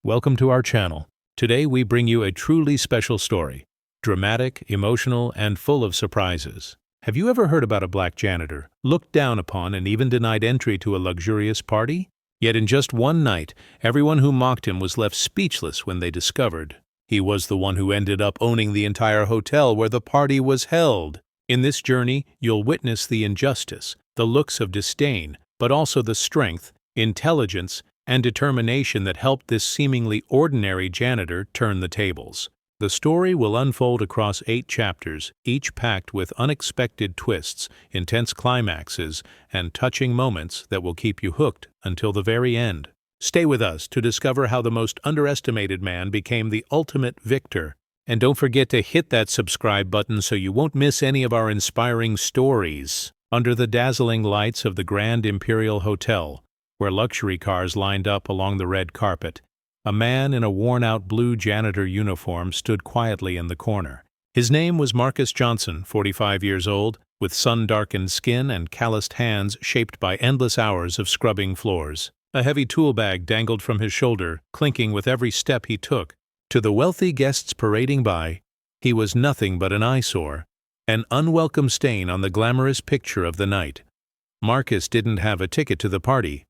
Welcome to our channel. Today we bring you a truly special story. Dramatic, emotional, and full of surprises. Have you ever heard about a black janitor, looked down upon and even denied entry to a luxurious party? Yet in just one night, everyone who mocked him was left speechless when they discovered he was the one who ended up owning the entire hotel where the party was held. In this journey, you'll witness the injustice, the looks of disdain, but also the strength, intelligence, and determination that helped this seemingly ordinary janitor turn the tables. The story will unfold across 8 chapters, each packed with unexpected twists, intense climaxes, and touching moments that will keep you hooked until the very end. Stay with us to discover how the most underestimated man became the ultimate victor. And don't forget to hit that subscribe button so you won't miss any of our inspiring stories. Under the dazzling lights of the Grand Imperial Hotel, where luxury cars lined up along the red carpet, a man in a worn-out blue janitor uniform stood quietly in the corner. His name was Marcus Johnson, 45 years old, with sun-darkened skin and calloused hands shaped by endless hours of scrubbing floors. A heavy tool bag dangled from his shoulder, clinking with every step he took. To the wealthy guests parading by, he was nothing but an eyesore, an unwelcome stain on the glamorous picture of the night. Marcus didn't have a ticket to the party.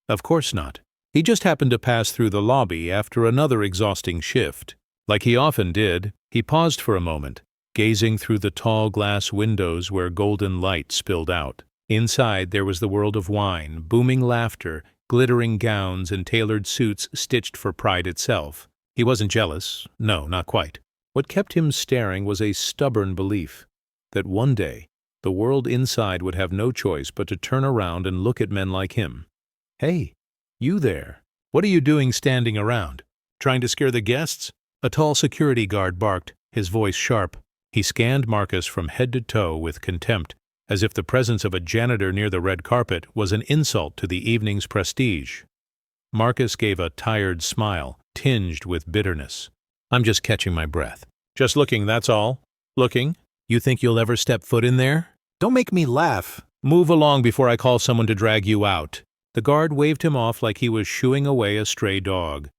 Of course not. He just happened to pass through the lobby after another exhausting shift. Like he often did, he paused for a moment, gazing through the tall glass windows where golden light spilled out. Inside there was the world of wine, booming laughter, glittering gowns, and tailored suits stitched for pride itself. He wasn't jealous. No, not quite. What kept him staring was a stubborn belief that one day the world inside would have no choice but to turn around and look at men like him. "Hey, you there. What are you doing standing around? Trying to scare the guests?" A tall security guard barked, his voice sharp. He scanned Marcus from head to toe with contempt, as if the presence of a janitor near the red carpet was an insult to the evening's prestige. Marcus gave a tired smile, tinged with bitterness. "I'm just catching my breath. Just looking, that's all. Looking? You think you'll ever step foot in there? Don't make me laugh. Move along before I call someone to drag you out." The guard waved him off like he was shooing away a stray dog.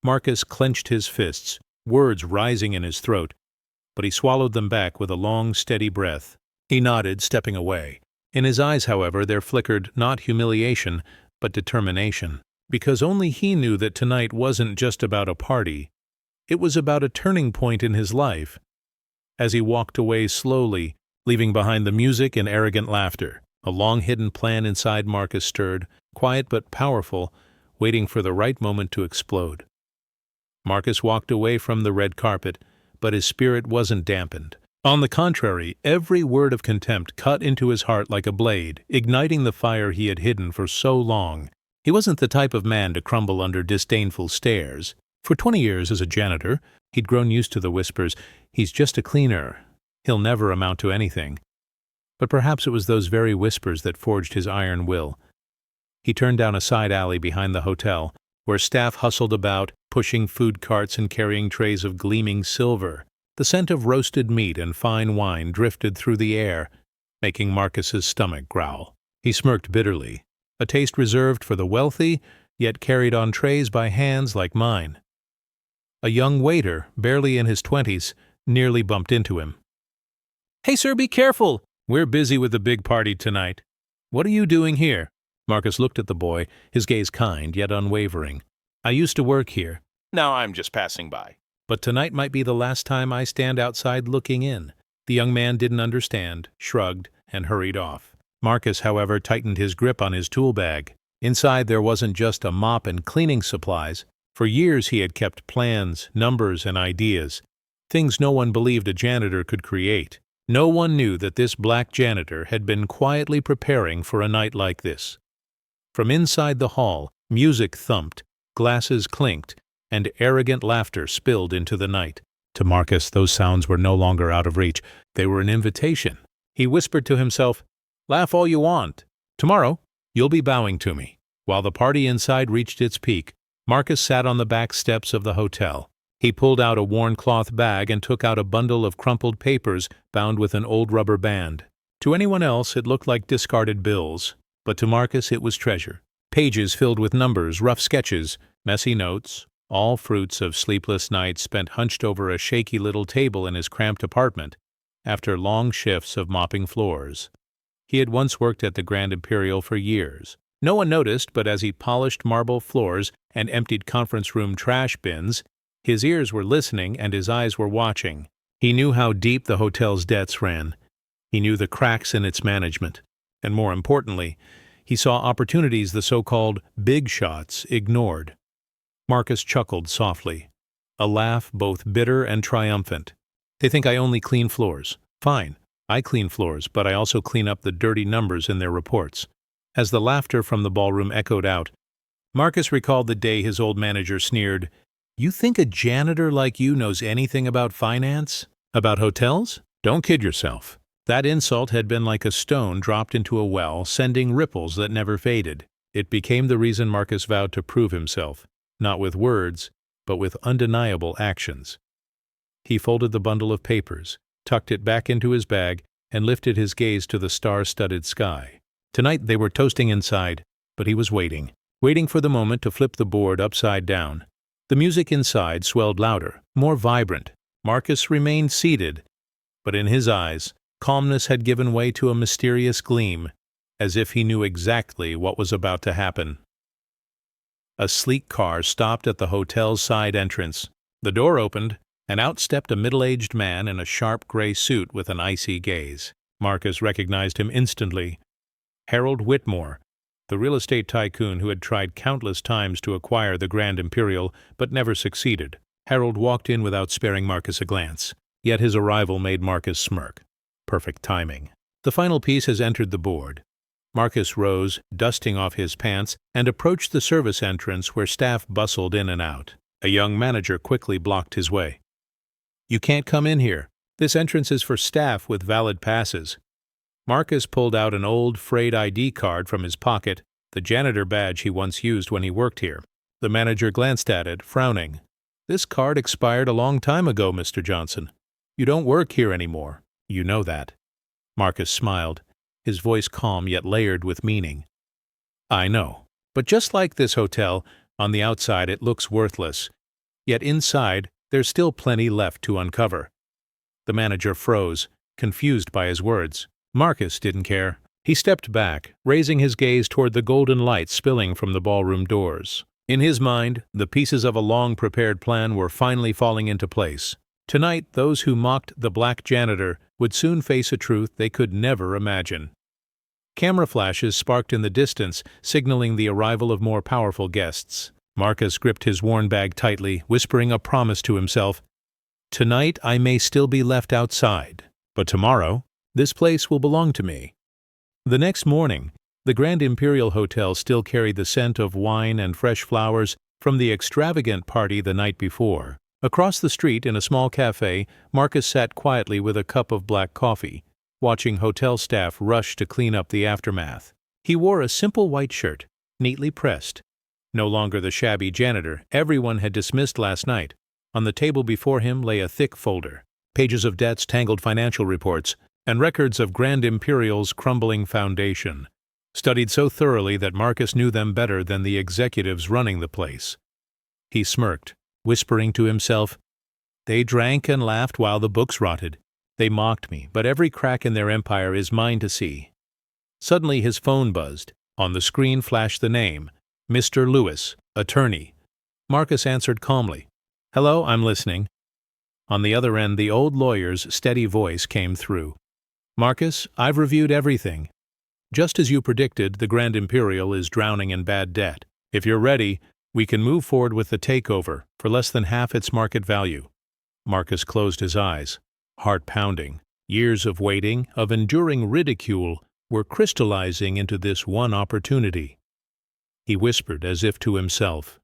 Marcus clenched his fists, words rising in his throat, but he swallowed them back with a long, steady breath. He nodded, stepping away. In his eyes, however, there flickered not humiliation, but determination. Because only he knew that tonight wasn't just about a party. It was about a turning point in his life. As he walked away slowly, leaving behind the music and arrogant laughter, a long-hidden plan inside Marcus stirred, quiet but powerful, waiting for the right moment to explode. Marcus walked away from the red carpet, but his spirit wasn't dampened. On the contrary, every word of contempt cut into his heart like a blade, igniting the fire he had hidden for so long. He wasn't the type of man to crumble under disdainful stares. For 20 years as a janitor, he'd grown used to the whispers, "He's just a cleaner. He'll never amount to anything." But perhaps it was those very whispers that forged his iron will. He turned down a side alley behind the hotel, where staff hustled about, pushing food carts and carrying trays of gleaming silver. The scent of roasted meat and fine wine drifted through the air, making Marcus's stomach growl. He smirked bitterly. A taste reserved for the wealthy, yet carried on trays by hands like mine. A young waiter, barely in his 20s, nearly bumped into him. "Hey, sir, be careful! We're busy with the big party tonight." "What are you doing here?" Marcus looked at the boy, his gaze kind yet unwavering. "I used to work here. Now I'm just passing by. But tonight might be the last time I stand outside looking in." The young man didn't understand, shrugged, and hurried off. Marcus, however, tightened his grip on his tool bag. Inside there wasn't just a mop and cleaning supplies. For years he had kept plans, numbers, and ideas, things no one believed a janitor could create. No one knew that this black janitor had been quietly preparing for a night like this. From inside the hall, music thumped, glasses clinked, and arrogant laughter spilled into the night. To Marcus, those sounds were no longer out of reach. They were an invitation. He whispered to himself, "Laugh all you want. Tomorrow, you'll be bowing to me." While the party inside reached its peak, Marcus sat on the back steps of the hotel. He pulled out a worn cloth bag and took out a bundle of crumpled papers bound with an old rubber band. To anyone else, it looked like discarded bills, but to Marcus it was treasure. Pages filled with numbers, rough sketches, messy notes, all fruits of sleepless nights spent hunched over a shaky little table in his cramped apartment after long shifts of mopping floors. He had once worked at the Grand Imperial for years. No one noticed, but as he polished marble floors and emptied conference room trash bins, his ears were listening and his eyes were watching. He knew how deep the hotel's debts ran. He knew the cracks in its management. And more importantly, he saw opportunities the so-called big shots ignored. Marcus chuckled softly, a laugh both bitter and triumphant. They think I only clean floors. Fine, I clean floors, but I also clean up the dirty numbers in their reports. As the laughter from the ballroom echoed out, Marcus recalled the day his old manager sneered, "You think a janitor like you knows anything about finance? About hotels? Don't kid yourself." That insult had been like a stone dropped into a well, sending ripples that never faded. It became the reason Marcus vowed to prove himself, not with words, but with undeniable actions. He folded the bundle of papers, tucked it back into his bag, and lifted his gaze to the star-studded sky. Tonight they were toasting inside, but he was waiting for the moment to flip the board upside down. The music inside swelled louder, more vibrant. Marcus remained seated, but in his eyes, calmness had given way to a mysterious gleam, as if he knew exactly what was about to happen. A sleek car stopped at the hotel's side entrance. The door opened, and out stepped a middle-aged man in a sharp gray suit with an icy gaze. Marcus recognized him instantly. Harold Whitmore, the real estate tycoon who had tried countless times to acquire the Grand Imperial but never succeeded. Harold walked in without sparing Marcus a glance, yet his arrival made Marcus smirk. Perfect timing. The final piece has entered the board. Marcus rose, dusting off his pants, and approached the service entrance where staff bustled in and out. A young manager quickly blocked his way. "You can't come in here. This entrance is for staff with valid passes." Marcus pulled out an old, frayed ID card from his pocket, the janitor badge he once used when he worked here. The manager glanced at it, frowning. "This card expired a long time ago, Mr. Johnson. You don't work here anymore. You know that." Marcus smiled, his voice calm yet layered with meaning. "I know. But just like this hotel, on the outside it looks worthless. Yet inside, there's still plenty left to uncover." The manager froze, confused by his words. Marcus didn't care. He stepped back, raising his gaze toward the golden light spilling from the ballroom doors. In his mind, the pieces of a long-prepared plan were finally falling into place. Tonight, those who mocked the Black Janitor would soon face a truth they could never imagine. Camera flashes sparked in the distance, signaling the arrival of more powerful guests. Marcus gripped his worn bag tightly, whispering a promise to himself. "Tonight I may still be left outside, but tomorrow, this place will belong to me." The next morning, the Grand Imperial Hotel still carried the scent of wine and fresh flowers from the extravagant party the night before. Across the street, in a small cafe, Marcus sat quietly with a cup of black coffee, watching hotel staff rush to clean up the aftermath. He wore a simple white shirt, neatly pressed. No longer the shabby janitor everyone had dismissed last night. On the table before him lay a thick folder, pages of debts, tangled financial reports, and records of Grand Imperial's crumbling foundation, studied so thoroughly that Marcus knew them better than the executives running the place. He smirked, whispering to himself, "They drank and laughed while the books rotted. They mocked me, but every crack in their empire is mine to see." Suddenly his phone buzzed. On the screen flashed the name, Mr. Lewis, attorney. Marcus answered calmly, "Hello, I'm listening." On the other end, the old lawyer's steady voice came through. "Marcus, I've reviewed everything. Just as you predicted, the Grand Imperial is drowning in bad debt. If you're ready, we can move forward with the takeover for less than half its market value." Marcus closed his eyes, heart pounding. Years of waiting, of enduring ridicule, were crystallizing into this one opportunity. He whispered as if to himself,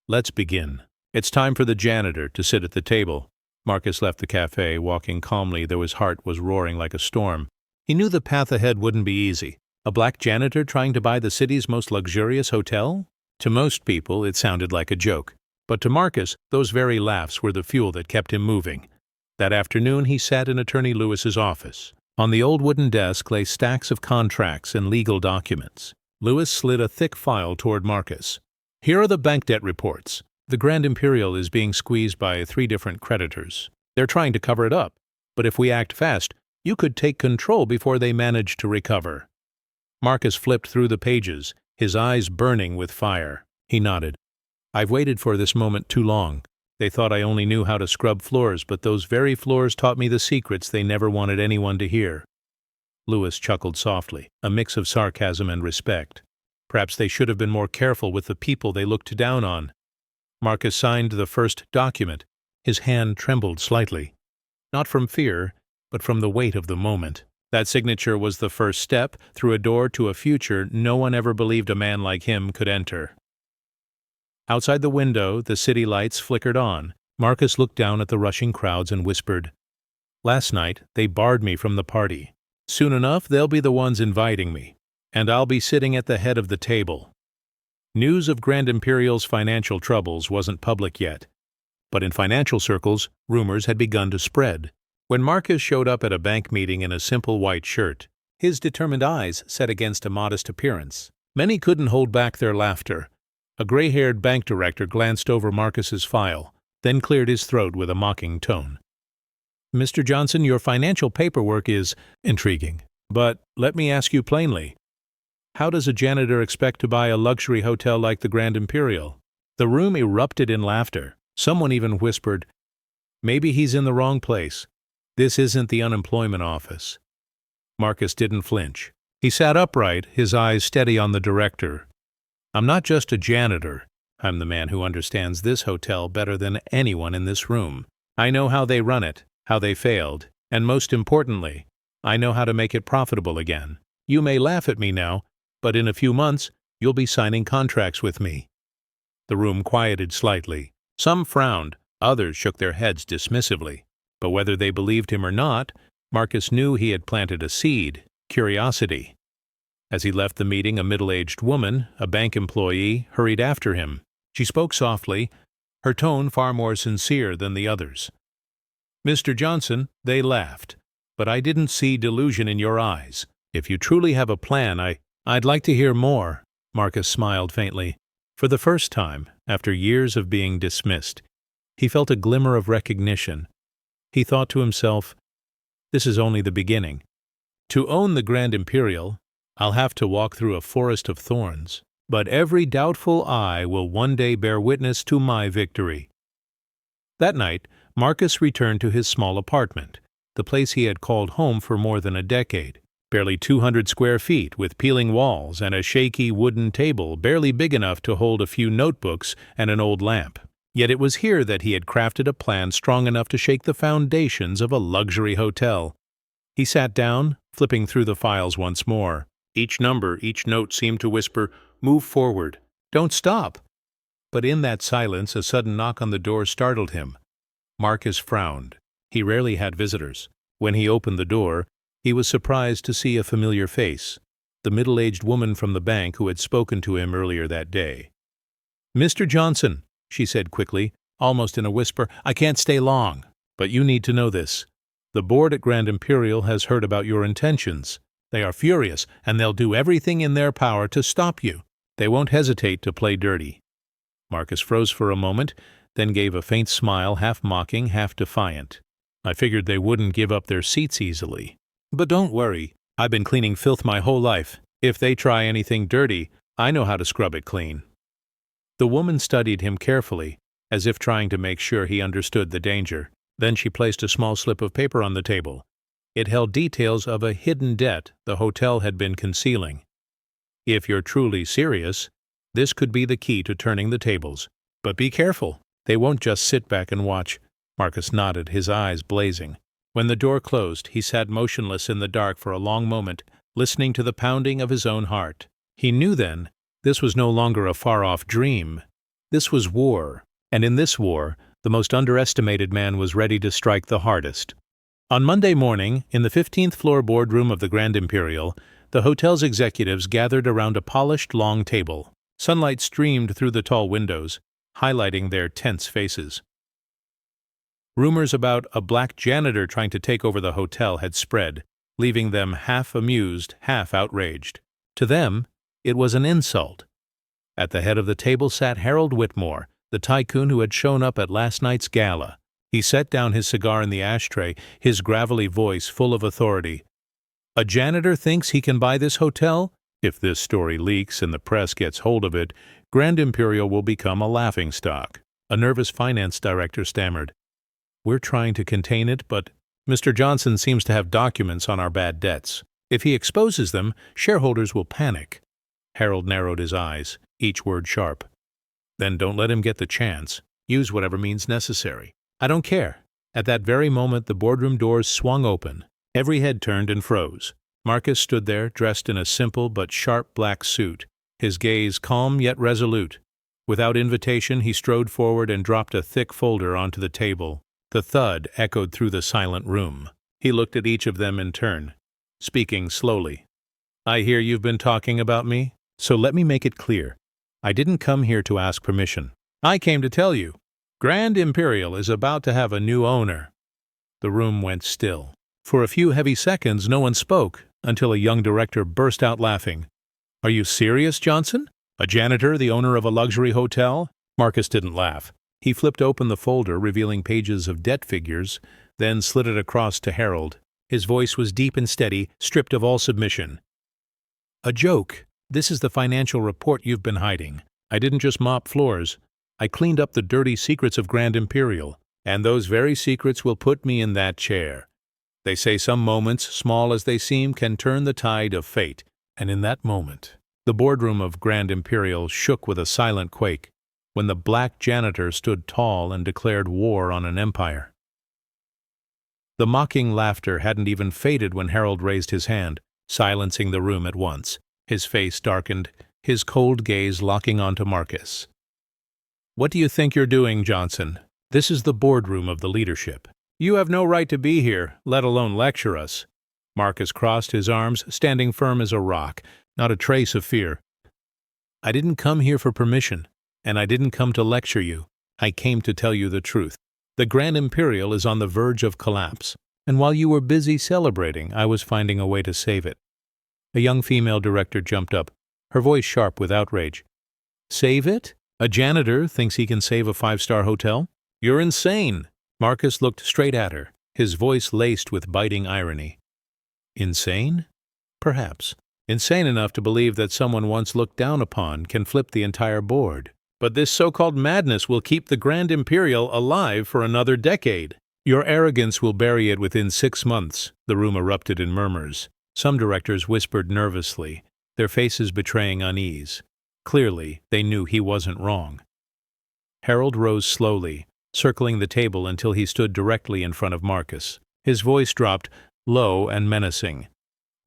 "Let's begin." It's time for the janitor to sit at the table. Marcus left the cafe, walking calmly, though his heart was roaring like a storm. He knew the path ahead wouldn't be easy. A black janitor trying to buy the city's most luxurious hotel? To most people, it sounded like a joke. But to Marcus, those very laughs were the fuel that kept him moving. That afternoon, he sat in Attorney Lewis's office. On the old wooden desk lay stacks of contracts and legal documents. Lewis slid a thick file toward Marcus. "Here are the bank debt reports. The Grand Imperial is being squeezed by 3 different creditors. They're trying to cover it up, but if we act fast, you could take control before they manage to recover." Marcus flipped through the pages, his eyes burning with fire. He nodded. "I've waited for this moment too long. They thought I only knew how to scrub floors, but those very floors taught me the secrets they never wanted anyone to hear." Lewis chuckled softly, a mix of sarcasm and respect. Perhaps they should have been more careful with the people they looked down on. Marcus signed the first document. His hand trembled slightly. Not from fear, but from the weight of the moment. That signature was the first step through a door to a future no one ever believed a man like him could enter. Outside the window, the city lights flickered on. Marcus looked down at the rushing crowds and whispered, "Last night, they barred me from the party. Soon enough, they'll be the ones inviting me, and I'll be sitting at the head of the table." News of Grand Imperial's financial troubles wasn't public yet, but in financial circles, rumors had begun to spread. When Marcus showed up at a bank meeting in a simple white shirt, his determined eyes set against a modest appearance, many couldn't hold back their laughter. A gray-haired bank director glanced over Marcus's file, then cleared his throat with a mocking tone. "Mr. Johnson, your financial paperwork is intriguing, but let me ask you plainly. How does a janitor expect to buy a luxury hotel like the Grand Imperial?" The room erupted in laughter. Someone even whispered, "Maybe he's in the wrong place. This isn't the unemployment office." Marcus didn't flinch. He sat upright, his eyes steady on the director. "I'm not just a janitor. I'm the man who understands this hotel better than anyone in this room. I know how they run it, how they failed, and most importantly, I know how to make it profitable again. You may laugh at me now, but in a few months, you'll be signing contracts with me." The room quieted slightly. Some frowned, others shook their heads dismissively. But whether they believed him or not, Marcus knew he had planted a seed, curiosity. As he left the meeting, a middle-aged woman, a bank employee, hurried after him. She spoke softly, her tone far more sincere than the others. "Mr. Johnson," they laughed, "but I didn't see delusion in your eyes. If you truly have a plan, I'd like to hear more." Marcus smiled faintly. For the first time, after years of being dismissed, he felt a glimmer of recognition. He thought to himself, "This is only the beginning. To own the Grand Imperial, I'll have to walk through a forest of thorns, but every doubtful eye will one day bear witness to my victory." That night, Marcus returned to his small apartment, the place he had called home for more than a decade. Barely 200 square feet, with peeling walls and a shaky wooden table barely big enough to hold a few notebooks and an old lamp. Yet it was here that he had crafted a plan strong enough to shake the foundations of a luxury hotel. He sat down, flipping through the files once more. Each number, each note seemed to whisper, "Move forward. Don't stop." But in that silence, a sudden knock on the door startled him. Marcus frowned. He rarely had visitors. When he opened the door, he was surprised to see a familiar face, the middle-aged woman from the bank who had spoken to him earlier that day. "Mr. Johnson," she said quickly, almost in a whisper, "I can't stay long, but you need to know this. The board at Grand Imperial has heard about your intentions. They are furious, and they'll do everything in their power to stop you. They won't hesitate to play dirty." Marcus froze for a moment, then gave a faint smile, half mocking, half defiant. "I figured they wouldn't give up their seats easily. But don't worry, I've been cleaning filth my whole life. If they try anything dirty, I know how to scrub it clean." The woman studied him carefully, as if trying to make sure he understood the danger. Then she placed a small slip of paper on the table. It held details of a hidden debt the hotel had been concealing. "If you're truly serious, this could be the key to turning the tables. But be careful. They won't just sit back and watch." Marcus nodded, his eyes blazing. When the door closed, he sat motionless in the dark for a long moment, listening to the pounding of his own heart. He knew then this was no longer a far-off dream. This was war, and in this war, the most underestimated man was ready to strike the hardest. On Monday morning, in the 15th floor boardroom of the Grand Imperial, the hotel's executives gathered around a polished long table. Sunlight streamed through the tall windows, highlighting their tense faces. Rumors about a black janitor trying to take over the hotel had spread, leaving them half amused, half outraged. To them, it was an insult. At the head of the table sat Harold Whitmore, the tycoon who had shown up at last night's gala. He set down his cigar in the ashtray, his gravelly voice full of authority. A janitor thinks he can buy this hotel? If this story leaks and the press gets hold of it, Grand Imperial will become a laughingstock. A nervous finance director stammered. We're trying to contain it, but Mr. Johnson seems to have documents on our bad debts. If he exposes them, shareholders will panic. Harold narrowed his eyes, each word sharp. Then don't let him get the chance. Use whatever means necessary. I don't care. At that very moment, the boardroom doors swung open. Every head turned and froze. Marcus stood there, dressed in a simple but sharp black suit, his gaze calm yet resolute. Without invitation, he strode forward and dropped a thick folder onto the table. The thud echoed through the silent room. He looked at each of them in turn, speaking slowly. I hear you've been talking about me, so let me make it clear. I didn't come here to ask permission. I came to tell you. Grand Imperial is about to have a new owner. The room went still. For a few heavy seconds, no one spoke, until a young director burst out laughing. Are you serious, Johnson? A janitor, the owner of a luxury hotel? Marcus didn't laugh. He flipped open the folder, revealing pages of debt figures, then slid it across to Harold. His voice was deep and steady, stripped of all submission. A joke. This is the financial report you've been hiding. I didn't just mop floors. I cleaned up the dirty secrets of Grand Imperial, and those very secrets will put me in that chair. They say some moments, small as they seem, can turn the tide of fate, and in that moment, the boardroom of Grand Imperial shook with a silent quake, when the Black Janitor stood tall and declared war on an empire. The mocking laughter hadn't even faded when Harold raised his hand, silencing the room at once. His face darkened, his cold gaze locking onto Marcus. What do you think you're doing, Johnson? This is the boardroom of the leadership. You have no right to be here, let alone lecture us. Marcus crossed his arms, standing firm as a rock, not a trace of fear. I didn't come here for permission, and I didn't come to lecture you. I came to tell you the truth. The Grand Imperial is on the verge of collapse, and while you were busy celebrating, I was finding a way to save it. A young female director jumped up, her voice sharp with outrage. Save it? A janitor thinks he can save a five-star hotel? You're insane! Marcus looked straight at her, his voice laced with biting irony. Insane? Perhaps. Insane enough to believe that someone once looked down upon can flip the entire board. But this so-called madness will keep the Grand Imperial alive for another decade. Your arrogance will bury it within 6 months, the room erupted in murmurs. Some directors whispered nervously, their faces betraying unease. Clearly, they knew he wasn't wrong. Harold rose slowly, circling the table until he stood directly in front of Marcus. His voice dropped, low and menacing.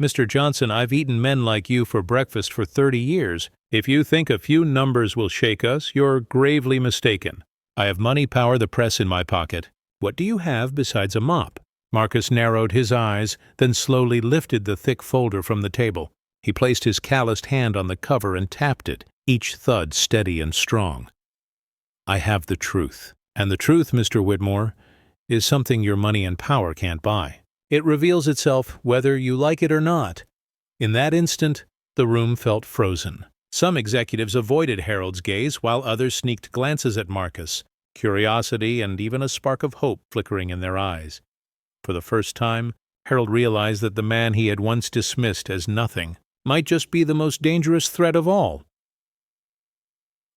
Mr. Johnson, I've eaten men like you for breakfast for 30 years. If you think a few numbers will shake us, you're gravely mistaken. I have money, power, the press in my pocket. What do you have besides a mop? Marcus narrowed his eyes, then slowly lifted the thick folder from the table. He placed his calloused hand on the cover and tapped it, each thud steady and strong. I have the truth. And the truth, Mr. Whitmore, is something your money and power can't buy. It reveals itself whether you like it or not. In that instant, the room felt frozen. Some executives avoided Harold's gaze, while others sneaked glances at Marcus, curiosity and even a spark of hope flickering in their eyes. For the first time, Harold realized that the man he had once dismissed as nothing might just be the most dangerous threat of all.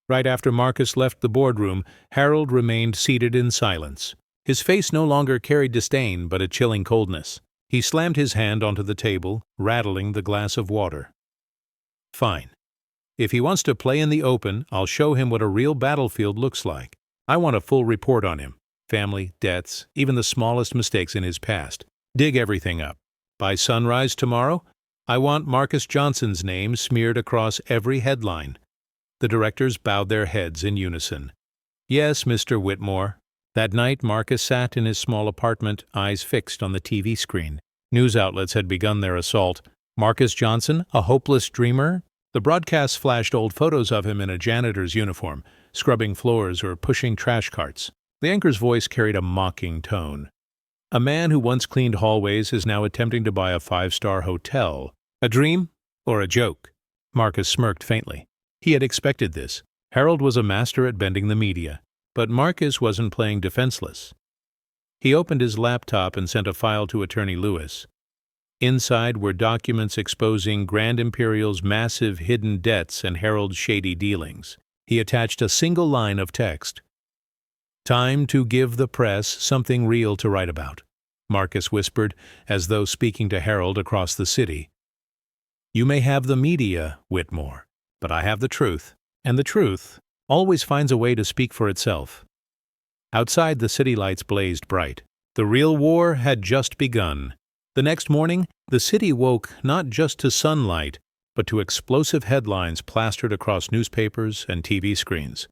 Right after Marcus left the boardroom, Harold remained seated in silence. His face no longer carried disdain, but a chilling coldness. He slammed his hand onto the table, rattling the glass of water. Fine. If he wants to play in the open, I'll show him what a real battlefield looks like. I want a full report on him. Family, debts, even the smallest mistakes in his past. Dig everything up. By sunrise tomorrow, I want Marcus Johnson's name smeared across every headline. The directors bowed their heads in unison. Yes, Mr. Whitmore. That night, Marcus sat in his small apartment, eyes fixed on the TV screen. News outlets had begun their assault. Marcus Johnson, a hopeless dreamer? The broadcasts flashed old photos of him in a janitor's uniform, scrubbing floors or pushing trash carts. The anchor's voice carried a mocking tone. A man who once cleaned hallways is now attempting to buy a 5-star hotel. A dream or a joke? Marcus smirked faintly. He had expected this. Harold was a master at bending the media, but Marcus wasn't playing defenseless. He opened his laptop and sent a file to Attorney Lewis. Inside were documents exposing Grand Imperial's massive hidden debts and Harold's shady dealings. He attached a single line of text. "Time to give the press something real to write about," Marcus whispered, as though speaking to Harold across the city. "You may have the media, Whitmore, but I have the truth, and the truth always finds a way to speak for itself." Outside, the city lights blazed bright. The real war had just begun. The next morning, the city woke not just to sunlight, but to explosive headlines plastered across newspapers and TV screens.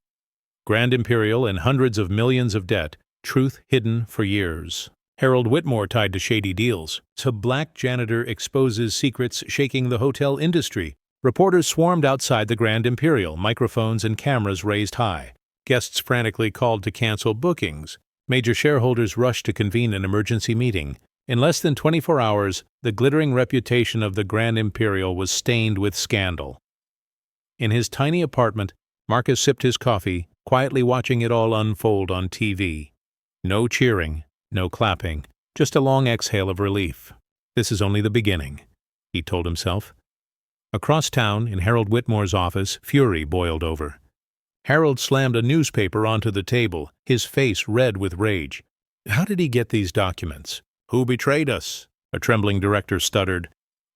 Grand Imperial in hundreds of millions of debt, truth hidden for years. Harold Whitmore tied to shady deals. So Black Janitor exposes secrets shaking the hotel industry. Reporters swarmed outside the Grand Imperial, microphones and cameras raised high. Guests frantically called to cancel bookings. Major shareholders rushed to convene an emergency meeting. In less than 24 hours, the glittering reputation of the Grand Imperial was stained with scandal. In his tiny apartment, Marcus sipped his coffee, quietly watching it all unfold on TV. No cheering, no clapping, just a long exhale of relief. This is only the beginning, he told himself. Across town, in Harold Whitmore's office, fury boiled over. Harold slammed a newspaper onto the table, his face red with rage. How did he get these documents? "Who betrayed us?" a trembling director stuttered.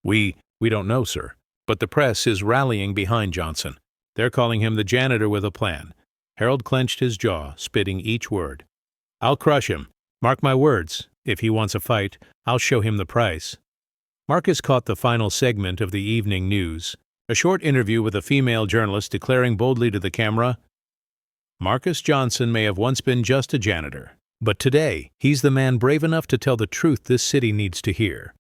We don't know, sir. But the press is rallying behind Johnson. They're calling him the janitor with a plan. Harold clenched his jaw, spitting each word. "I'll crush him. Mark my words. If he wants a fight, I'll show him the price." Marcus caught the final segment of the evening news. A short interview with a female journalist declaring boldly to the camera, "Marcus Johnson may have once been just a janitor, but today he's the man brave enough to tell the truth this city needs to hear."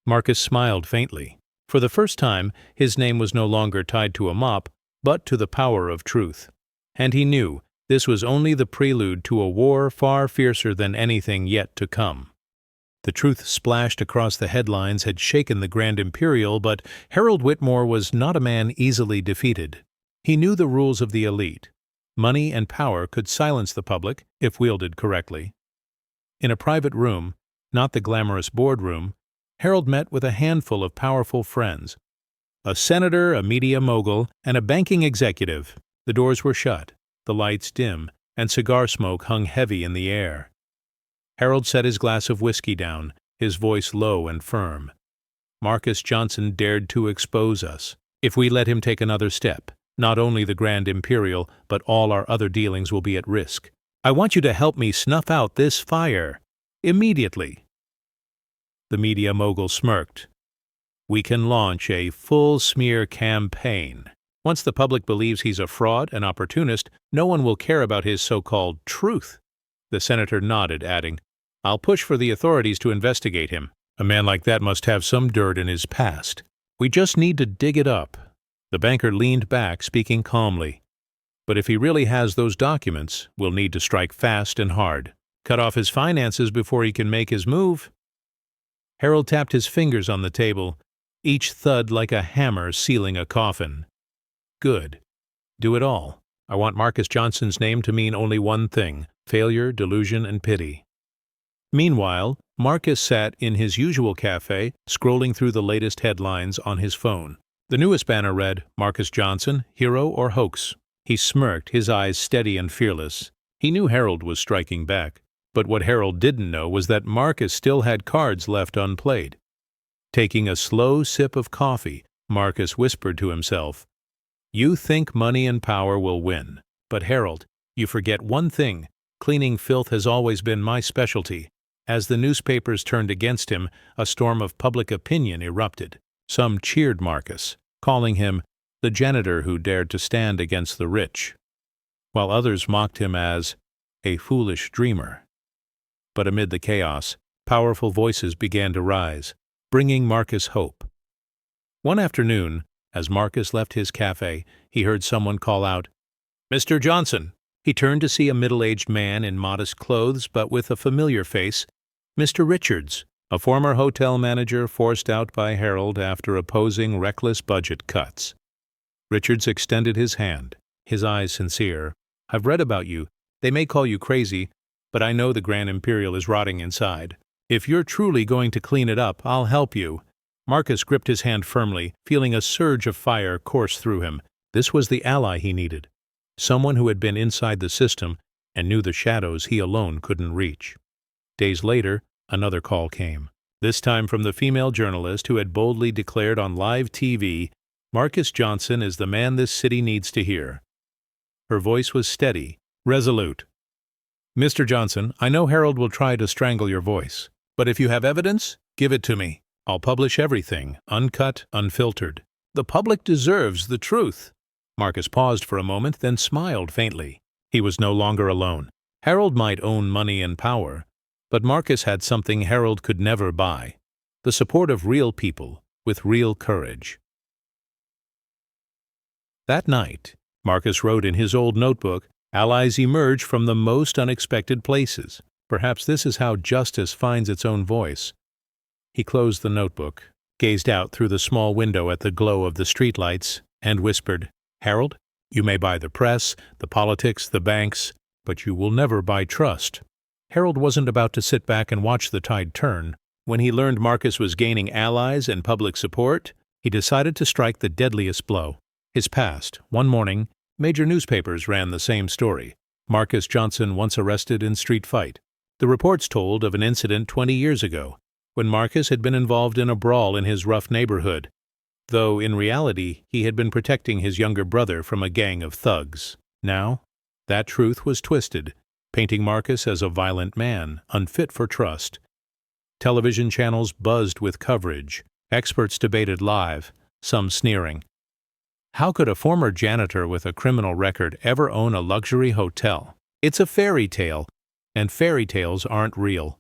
Marcus smiled faintly. For the first time, his name was no longer tied to a mop, but to the power of truth. And he knew this was only the prelude to a war far fiercer than anything yet to come. The truth splashed across the headlines had shaken the Grand Imperial, but Harold Whitmore was not a man easily defeated. He knew the rules of the elite. Money and power could silence the public, if wielded correctly. In a private room, not the glamorous boardroom, Harold met with a handful of powerful friends. A senator, a media mogul, and a banking executive. The doors were shut, the lights dim, and cigar smoke hung heavy in the air. Harold set his glass of whiskey down, his voice low and firm. "Marcus Johnson dared to expose us. If we let him take another step, not only the Grand Imperial, but all our other dealings will be at risk. I want you to help me snuff out this fire. Immediately." The media mogul smirked. "We can launch a full smear campaign. Once the public believes he's a fraud, an opportunist, no one will care about his so-called truth." The senator nodded, adding, "I'll push for the authorities to investigate him. A man like that must have some dirt in his past. We just need to dig it up." The banker leaned back, speaking calmly. "But if he really has those documents, we'll need to strike fast and hard. Cut off his finances before he can make his move." Harold tapped his fingers on the table, each thud like a hammer sealing a coffin. "Good. Do it all. I want Marcus Johnson's name to mean only one thing: failure, delusion, and pity." Meanwhile, Marcus sat in his usual cafe, scrolling through the latest headlines on his phone. The newest banner read, "Marcus Johnson, hero or hoax?" He smirked, his eyes steady and fearless. He knew Harold was striking back, but what Harold didn't know was that Marcus still had cards left unplayed. Taking a slow sip of coffee, Marcus whispered to himself, "You think money and power will win, but Harold, you forget one thing. Cleaning filth has always been my specialty." As the newspapers turned against him, a storm of public opinion erupted. Some cheered Marcus, calling him the janitor who dared to stand against the rich, while others mocked him as a foolish dreamer. But amid the chaos, powerful voices began to rise, bringing Marcus hope. One afternoon, as Marcus left his cafe, he heard someone call out, "Mr. Johnson." He turned to see a middle-aged man in modest clothes but with a familiar face, Mr. Richards, a former hotel manager forced out by Harold after opposing reckless budget cuts. Richards extended his hand, his eyes sincere. "I've read about you. They may call you crazy, but I know the Grand Imperial is rotting inside. If you're truly going to clean it up, I'll help you." Marcus gripped his hand firmly, feeling a surge of fire course through him. This was the ally he needed. Someone who had been inside the system and knew the shadows he alone couldn't reach. Days later, another call came. This time from the female journalist who had boldly declared on live TV, "Marcus Johnson is the man this city needs to hear." Her voice was steady, resolute. "Mr. Johnson, I know Harold will try to strangle your voice, but if you have evidence, give it to me. I'll publish everything, uncut, unfiltered. The public deserves the truth." Marcus paused for a moment, then smiled faintly. He was no longer alone. Harold might own money and power, but Marcus had something Harold could never buy: the support of real people with real courage. That night, Marcus wrote in his old notebook, "Allies emerge from the most unexpected places. Perhaps this is how justice finds its own voice." He closed the notebook, gazed out through the small window at the glow of the streetlights, and whispered, "Harold, you may buy the press, the politics, the banks, but you will never buy trust." Harold wasn't about to sit back and watch the tide turn. When he learned Marcus was gaining allies and public support, he decided to strike the deadliest blow. His past. One morning, major newspapers ran the same story. Marcus Johnson once arrested in street fight. The reports told of an incident 20 years ago, when Marcus had been involved in a brawl in his rough neighborhood, though in reality he had been protecting his younger brother from a gang of thugs. Now, that truth was twisted, painting Marcus as a violent man, unfit for trust. Television channels buzzed with coverage. Experts debated live, some sneering. How could a former janitor with a criminal record ever own a luxury hotel? It's a fairy tale, and fairy tales aren't real.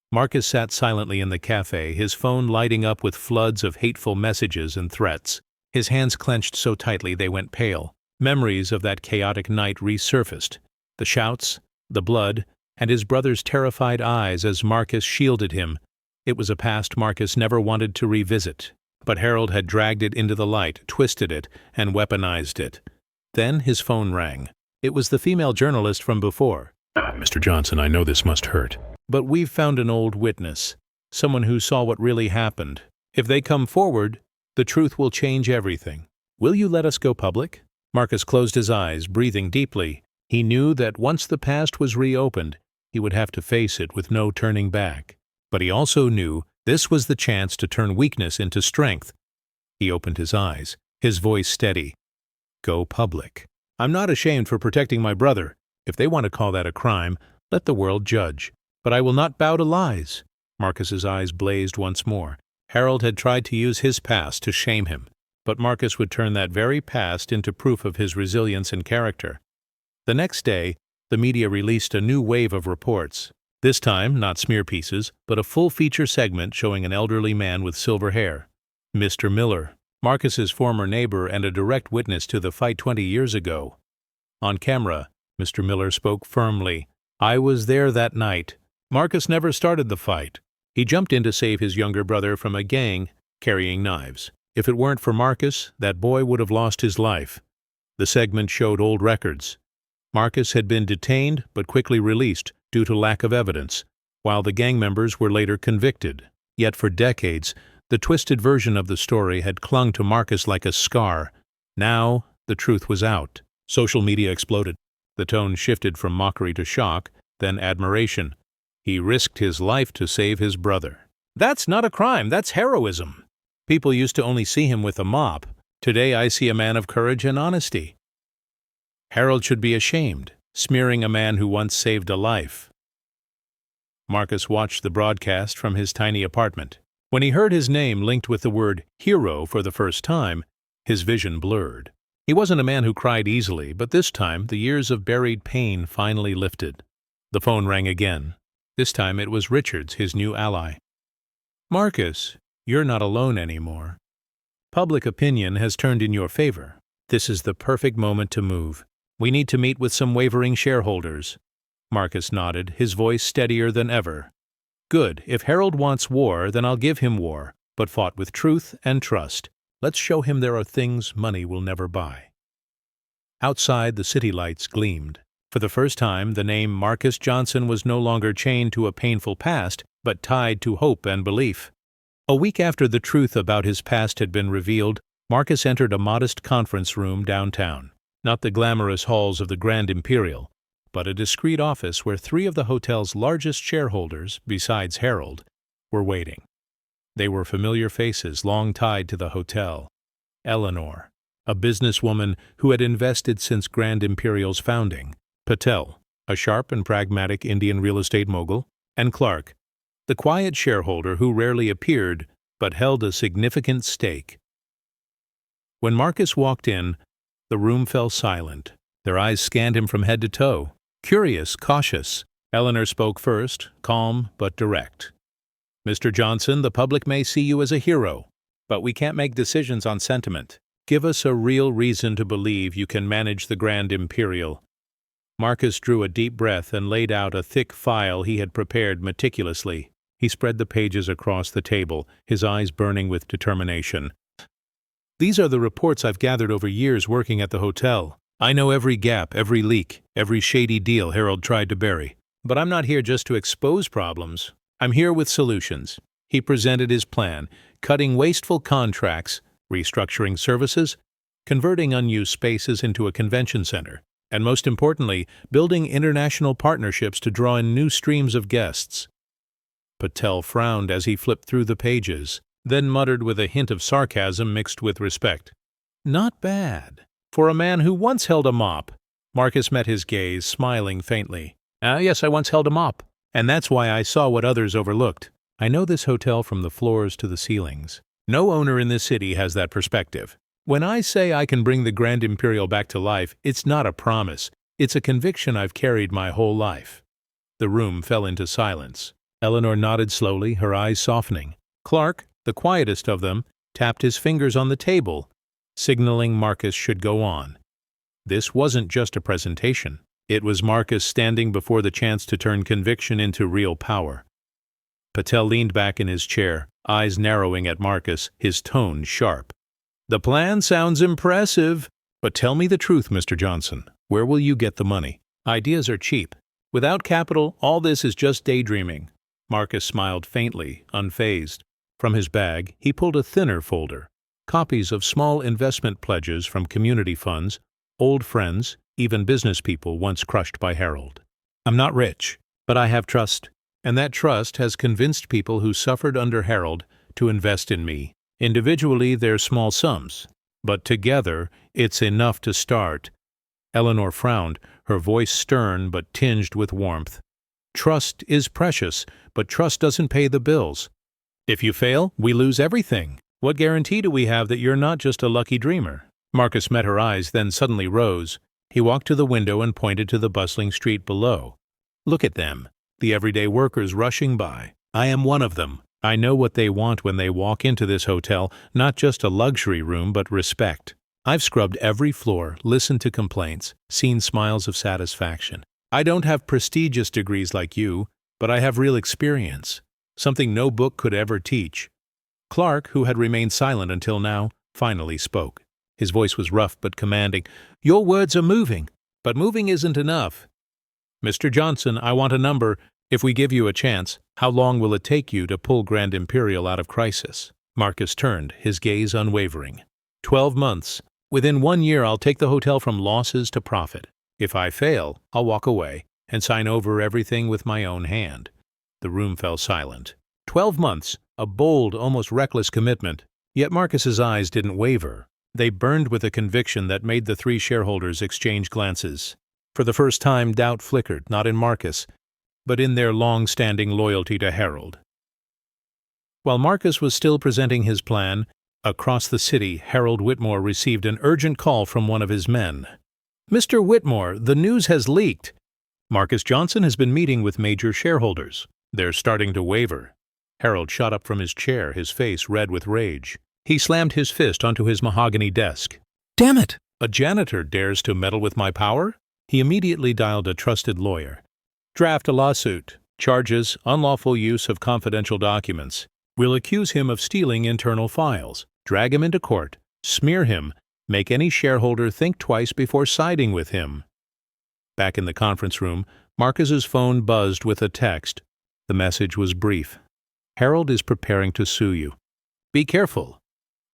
Marcus sat silently in the cafe, his phone lighting up with floods of hateful messages and threats. His hands clenched so tightly they went pale. Memories of that chaotic night resurfaced. The shouts, the blood, and his brother's terrified eyes as Marcus shielded him. It was a past Marcus never wanted to revisit. But Harold had dragged it into the light, twisted it, and weaponized it. Then his phone rang. It was the female journalist from before. "Mr. Johnson, I know this must hurt, but we've found an old witness, someone who saw what really happened. If they come forward, the truth will change everything. Will you let us go public?" Marcus closed his eyes, breathing deeply. He knew that once the past was reopened, he would have to face it with no turning back. But he also knew this was the chance to turn weakness into strength. He opened his eyes, his voice steady. "Go public. I'm not ashamed for protecting my brother. If they want to call that a crime, let the world judge. But I will not bow to lies." Marcus's eyes blazed once more. Harold had tried to use his past to shame him, but Marcus would turn that very past into proof of his resilience and character. The next day, the media released a new wave of reports. This time, not smear pieces, but a full-feature segment showing an elderly man with silver hair. Mr. Miller, Marcus's former neighbor and a direct witness to the fight 20 years ago. On camera, Mr. Miller spoke firmly. "I was there that night. Marcus never started the fight. He jumped in to save his younger brother from a gang carrying knives. If it weren't for Marcus, that boy would have lost his life." The segment showed old records. Marcus had been detained but quickly released due to lack of evidence, while the gang members were later convicted. Yet for decades, the twisted version of the story had clung to Marcus like a scar. Now, the truth was out. Social media exploded. The tone shifted from mockery to shock, then admiration. He risked his life to save his brother. "That's not a crime, that's heroism." People used to only see him with a mop. Today I see a man of courage and honesty. Harold should be ashamed, smearing a man who once saved a life. Marcus watched the broadcast from his tiny apartment. When he heard his name linked with the word hero for the first time, his vision blurred. He wasn't a man who cried easily, but this time the years of buried pain finally lifted. The phone rang again. This time it was Richards, his new ally. "Marcus, you're not alone anymore. Public opinion has turned in your favor. This is the perfect moment to move. We need to meet with some wavering shareholders." Marcus nodded, his voice steadier than ever. "Good. If Harold wants war, then I'll give him war, but fought with truth and trust. Let's show him there are things money will never buy." Outside, the city lights gleamed. For the first time, the name Marcus Johnson was no longer chained to a painful past, but tied to hope and belief. A week after the truth about his past had been revealed, Marcus entered a modest conference room downtown. Not the glamorous halls of the Grand Imperial, but a discreet office where three of the hotel's largest shareholders, besides Harold, were waiting. They were familiar faces long tied to the hotel. Eleanor, a businesswoman who had invested since Grand Imperial's founding; Patel, a sharp and pragmatic Indian real estate mogul; and Clark, the quiet shareholder who rarely appeared but held a significant stake. When Marcus walked in, the room fell silent. Their eyes scanned him from head to toe, curious, cautious. Eleanor spoke first, calm but direct. "Mr. Johnson, the public may see you as a hero, but we can't make decisions on sentiment. Give us a real reason to believe you can manage the Grand Imperial." Marcus drew a deep breath and laid out a thick file he had prepared meticulously. He spread the pages across the table, his eyes burning with determination. "These are the reports I've gathered over years working at the hotel. I know every gap, every leak, every shady deal Harold tried to bury. But I'm not here just to expose problems. I'm here with solutions." He presented his plan: cutting wasteful contracts, restructuring services, converting unused spaces into a convention center, and most importantly, building international partnerships to draw in new streams of guests. Patel frowned as he flipped through the pages, then muttered with a hint of sarcasm mixed with respect, "Not bad for a man who once held a mop." Marcus met his gaze, smiling faintly. Yes, I once held a mop, and that's why I saw what others overlooked. I know this hotel from the floors to the ceilings. No owner in this city has that perspective. When I say I can bring the Grand Imperial back to life, it's not a promise. It's a conviction I've carried my whole life." The room fell into silence. Eleanor nodded slowly, her eyes softening. Clark, the quietest of them, tapped his fingers on the table, signaling Marcus should go on. This wasn't just a presentation. It was Marcus standing before the chance to turn conviction into real power. Patel leaned back in his chair, eyes narrowing at Marcus, his tone sharp. "The plan sounds impressive, but tell me the truth, Mr. Johnson. Where will you get the money? Ideas are cheap. Without capital, all this is just daydreaming." Marcus smiled faintly, unfazed. From his bag, he pulled a thinner folder, copies of small investment pledges from community funds, old friends, even business people once crushed by Harold. "I'm not rich, but I have trust, and that trust has convinced people who suffered under Harold to invest in me. Individually, they're small sums, but together, it's enough to start." Eleanor frowned, her voice stern but tinged with warmth. "Trust is precious, but trust doesn't pay the bills. If you fail, we lose everything. What guarantee do we have that you're not just a lucky dreamer?" Marcus met her eyes, then suddenly rose. He walked to the window and pointed to the bustling street below. "Look at them, the everyday workers rushing by. I am one of them. I know what they want when they walk into this hotel, not just a luxury room, but respect. I've scrubbed every floor, listened to complaints, seen smiles of satisfaction. I don't have prestigious degrees like you, but I have real experience, something no book could ever teach." Clark, who had remained silent until now, finally spoke. His voice was rough but commanding. "Your words are moving, but moving isn't enough. Mr. Johnson, I want a number. If we give you a chance, how long will it take you to pull Grand Imperial out of crisis?" Marcus turned, his gaze unwavering. 12 months. Within 1 year, I'll take the hotel from losses to profit. If I fail, I'll walk away and sign over everything with my own hand." The room fell silent. 12 months, a bold, almost reckless commitment. Yet Marcus's eyes didn't waver. They burned with a conviction that made the three shareholders exchange glances. For the first time, doubt flickered, not in Marcus, but in their long-standing loyalty to Harold. While Marcus was still presenting his plan, across the city, Harold Whitmore received an urgent call from one of his men. "Mr. Whitmore, the news has leaked. Marcus Johnson has been meeting with major shareholders. They're starting to waver." Harold shot up from his chair, his face red with rage. He slammed his fist onto his mahogany desk. "Damn it! A janitor dares to meddle with my power?" He immediately dialed a trusted lawyer. "Draft a lawsuit. Charges, unlawful use of confidential documents. We'll accuse him of stealing internal files, drag him into court, smear him, make any shareholder think twice before siding with him. Back in the conference room, Marcus's phone buzzed with a text. The message was brief. Harold is preparing to sue you. Be careful.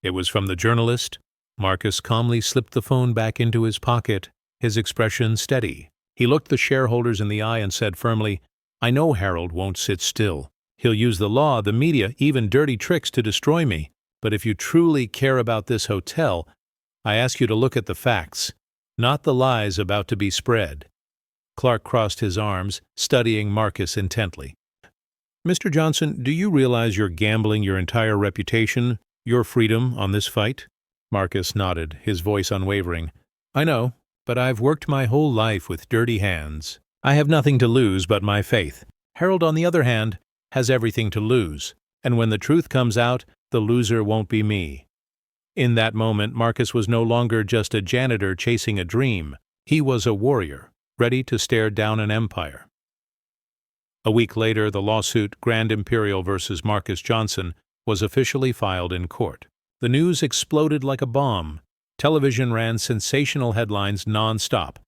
It was from the journalist. Marcus calmly slipped the phone back into his pocket, his expression steady. He looked the shareholders in the eye and said firmly, I know Harold won't sit still. He'll use the law, the media, even dirty tricks to destroy me. But if you truly care about this hotel, I ask you to look at the facts, not the lies about to be spread. Clark crossed his arms, studying Marcus intently. Mr. Johnson, do you realize you're gambling your entire reputation, your freedom, on this fight? Marcus nodded, his voice unwavering. I know, but I've worked my whole life with dirty hands. I have nothing to lose but my faith. Harold, on the other hand, has everything to lose, and when the truth comes out, the loser won't be me. In that moment, Marcus was no longer just a janitor chasing a dream. He was a warrior, ready to stare down an empire. A week later, the lawsuit Grand Imperial versus Marcus Johnson was officially filed in court. The news exploded like a bomb. Television ran sensational headlines non-stop.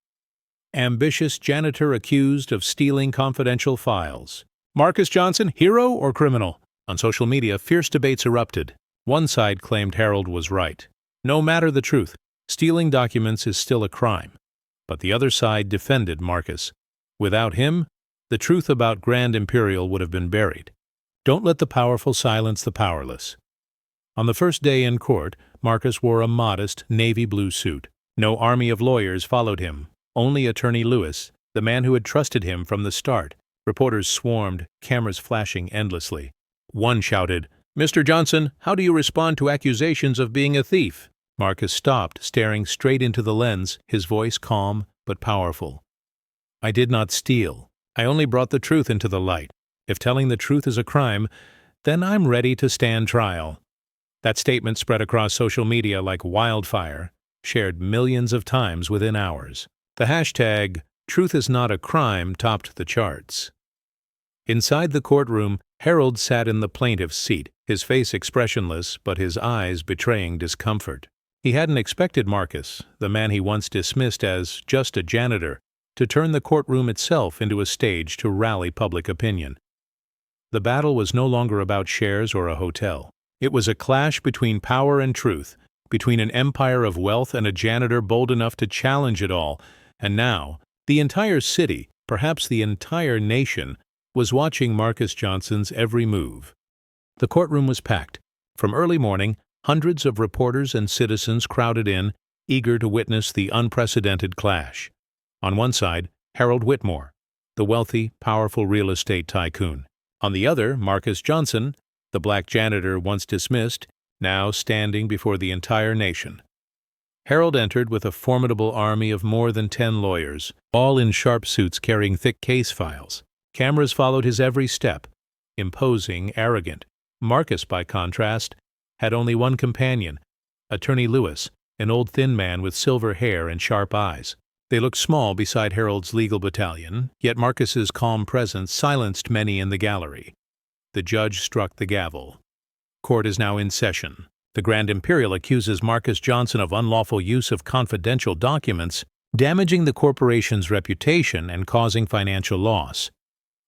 Ambitious janitor accused of stealing confidential files. Marcus Johnson, hero or criminal? On social media, fierce debates erupted. One side claimed Harold was right. No matter the truth, stealing documents is still a crime. But the other side defended Marcus. Without him, the truth about Grand Imperial would have been buried. Don't let the powerful silence the powerless. On the first day in court, Marcus wore a modest navy blue suit. No army of lawyers followed him. Only Attorney Lewis, the man who had trusted him from the start. Reporters swarmed, cameras flashing endlessly. One shouted, Mr. Johnson, how do you respond to accusations of being a thief? Marcus stopped, staring straight into the lens, his voice calm but powerful. I did not steal. I only brought the truth into the light. If telling the truth is a crime, then I'm ready to stand trial. That statement spread across social media like wildfire, shared millions of times within hours. The hashtag, Truth is not a crime, topped the charts. Inside the courtroom, Harold sat in the plaintiff's seat, his face expressionless but his eyes betraying discomfort. He hadn't expected Marcus, the man he once dismissed as just a janitor, to turn the courtroom itself into a stage to rally public opinion. The battle was no longer about shares or a hotel. It was a clash between power and truth, between an empire of wealth and a janitor bold enough to challenge it all, and now, the entire city, perhaps the entire nation, was watching Marcus Johnson's every move. The courtroom was packed. From early morning, hundreds of reporters and citizens crowded in, eager to witness the unprecedented clash. On one side, Harold Whitmore, the wealthy, powerful real estate tycoon. On the other, Marcus Johnson, the black janitor once dismissed, now standing before the entire nation. Harold entered with a formidable army of more than 10 lawyers, all in sharp suits carrying thick case files. Cameras followed his every step, imposing, arrogant. Marcus, by contrast, had only one companion, Attorney Lewis, an old thin man with silver hair and sharp eyes. They looked small beside Harold's legal battalion, yet Marcus's calm presence silenced many in the gallery. The judge struck the gavel. Court is now in session. The Grand Imperial accuses Marcus Johnson of unlawful use of confidential documents, damaging the corporation's reputation and causing financial loss.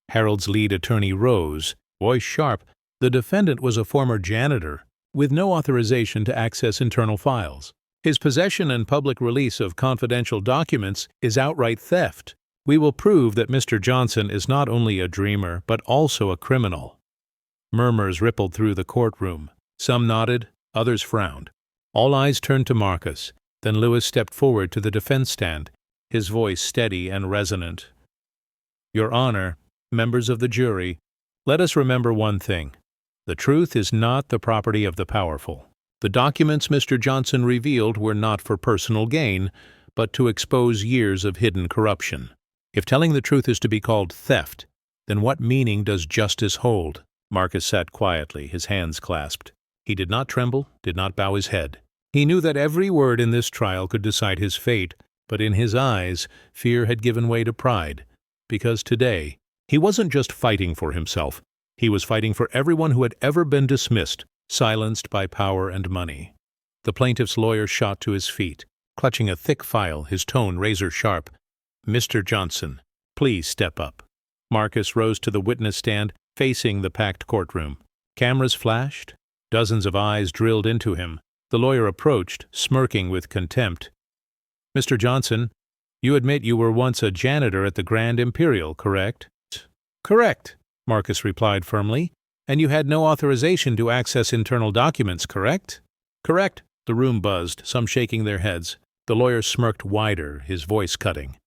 Harold's lead attorney rose, voice sharp. The defendant was a former janitor, with no authorization to access internal files. His possession and public release of confidential documents is outright theft. We will prove that Mr. Johnson is not only a dreamer, but also a criminal. Murmurs rippled through the courtroom. Some nodded, others frowned. All eyes turned to Marcus. Then Lewis stepped forward to the defense stand, his voice steady and resonant. Your Honor, members of the jury, let us remember one thing. The truth is not the property of the powerful. The documents Mr. Johnson revealed were not for personal gain, but to expose years of hidden corruption. If telling the truth is to be called theft, then what meaning does justice hold? Marcus sat quietly, his hands clasped. He did not tremble, did not bow his head. He knew that every word in this trial could decide his fate, but in his eyes, fear had given way to pride, because today, he wasn't just fighting for himself. He was fighting for everyone who had ever been dismissed, silenced by power and money. The plaintiff's lawyer shot to his feet, clutching a thick file, his tone razor-sharp. "Mr. Johnson, please step up." Marcus rose to the witness stand, facing the packed courtroom. Cameras flashed. Dozens of eyes drilled into him. The lawyer approached, smirking with contempt. "Mr. Johnson, you admit you were once a janitor at the Grand Imperial, correct?" "Correct," Marcus replied firmly. "And you had no authorization to access internal documents, correct?" "Correct." The room buzzed, some shaking their heads. The lawyer smirked wider, his voice cutting.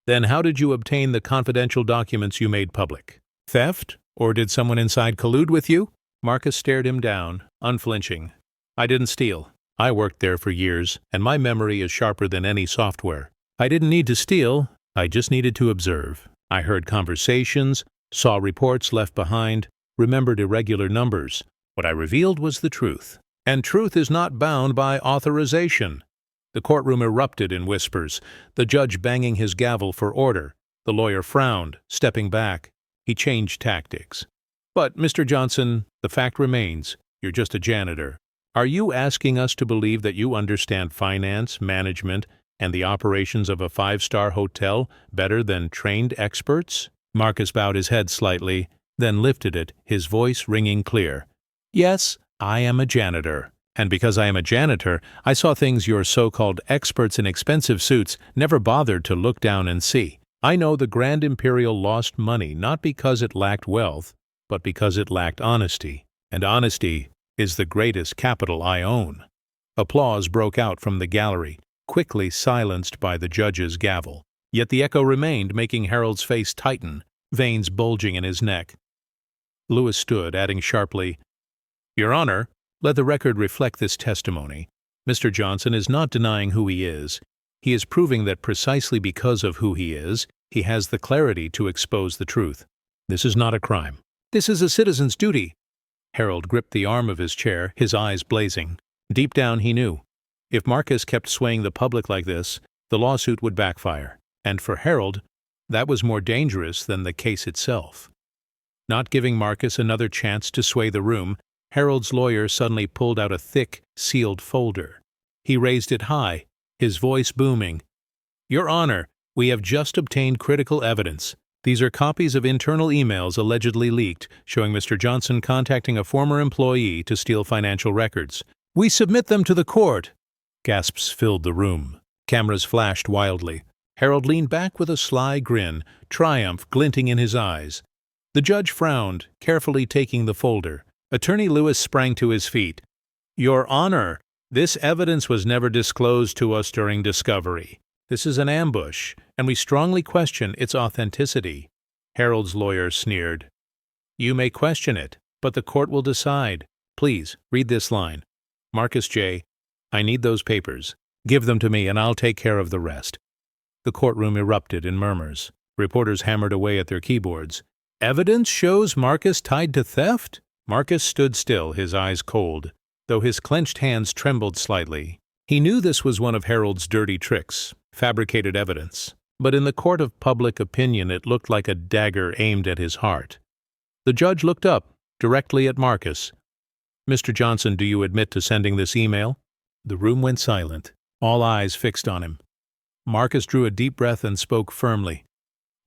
"Then how did you obtain the confidential documents you made public? Theft? Or did someone inside collude with you?" Marcus stared him down, unflinching. "I didn't steal. I worked there for years, and my memory is sharper than any software. I didn't need to steal, I just needed to observe. I heard conversations, saw reports left behind, remembered irregular numbers. What I revealed was the truth. And truth is not bound by authorization." The courtroom erupted in whispers, the judge banging his gavel for order. The lawyer frowned, stepping back. He changed tactics. "But, Mr. Johnson, the fact remains, you're just a janitor. Are you asking us to believe that you understand finance, management, and the operations of a five-star hotel better than trained experts?" Marcus bowed his head slightly, then lifted it, his voice ringing clear. "Yes, I am a janitor. And because I am a janitor, I saw things your so-called experts in expensive suits never bothered to look down and see. I know the Grand Imperial lost money not because it lacked wealth, but because it lacked honesty. And honesty is the greatest capital I own." Applause broke out from the gallery, quickly silenced by the judge's gavel. Yet the echo remained, making Harold's face tighten, veins bulging in his neck. Lewis stood, adding sharply, "Your Honor, let the record reflect this testimony. Mr. Johnson is not denying who he is. He is proving that precisely because of who he is, he has the clarity to expose the truth. This is not a crime. This is a citizen's duty." Harold gripped the arm of his chair, his eyes blazing. Deep down he knew. If Marcus kept swaying the public like this, the lawsuit would backfire. And for Harold, that was more dangerous than the case itself. Not giving Marcus another chance to sway the room, Harold's lawyer suddenly pulled out a thick, sealed folder. He raised it high, his voice booming. "Your Honor, we have just obtained critical evidence. These are copies of internal emails allegedly leaked, showing Mr. Johnson contacting a former employee to steal financial records. We submit them to the court." Gasps filled the room. Cameras flashed wildly. Harold leaned back with a sly grin, triumph glinting in his eyes. The judge frowned, carefully taking the folder. Attorney Lewis sprang to his feet. "Your Honor, this evidence was never disclosed to us during discovery. This is an ambush, and we strongly question its authenticity." Harold's lawyer sneered. "You may question it, but the court will decide. Please, read this line. Marcus J., I need those papers. Give them to me, and I'll take care of the rest." The courtroom erupted in murmurs. Reporters hammered away at their keyboards. "Evidence shows Marcus tied to theft?" Marcus stood still, his eyes cold, though his clenched hands trembled slightly. He knew this was one of Harold's dirty tricks, fabricated evidence, but in the court of public opinion it looked like a dagger aimed at his heart. The judge looked up, directly at Marcus. "Mr. Johnson, do you admit to sending this email?" The room went silent, all eyes fixed on him. Marcus drew a deep breath and spoke firmly.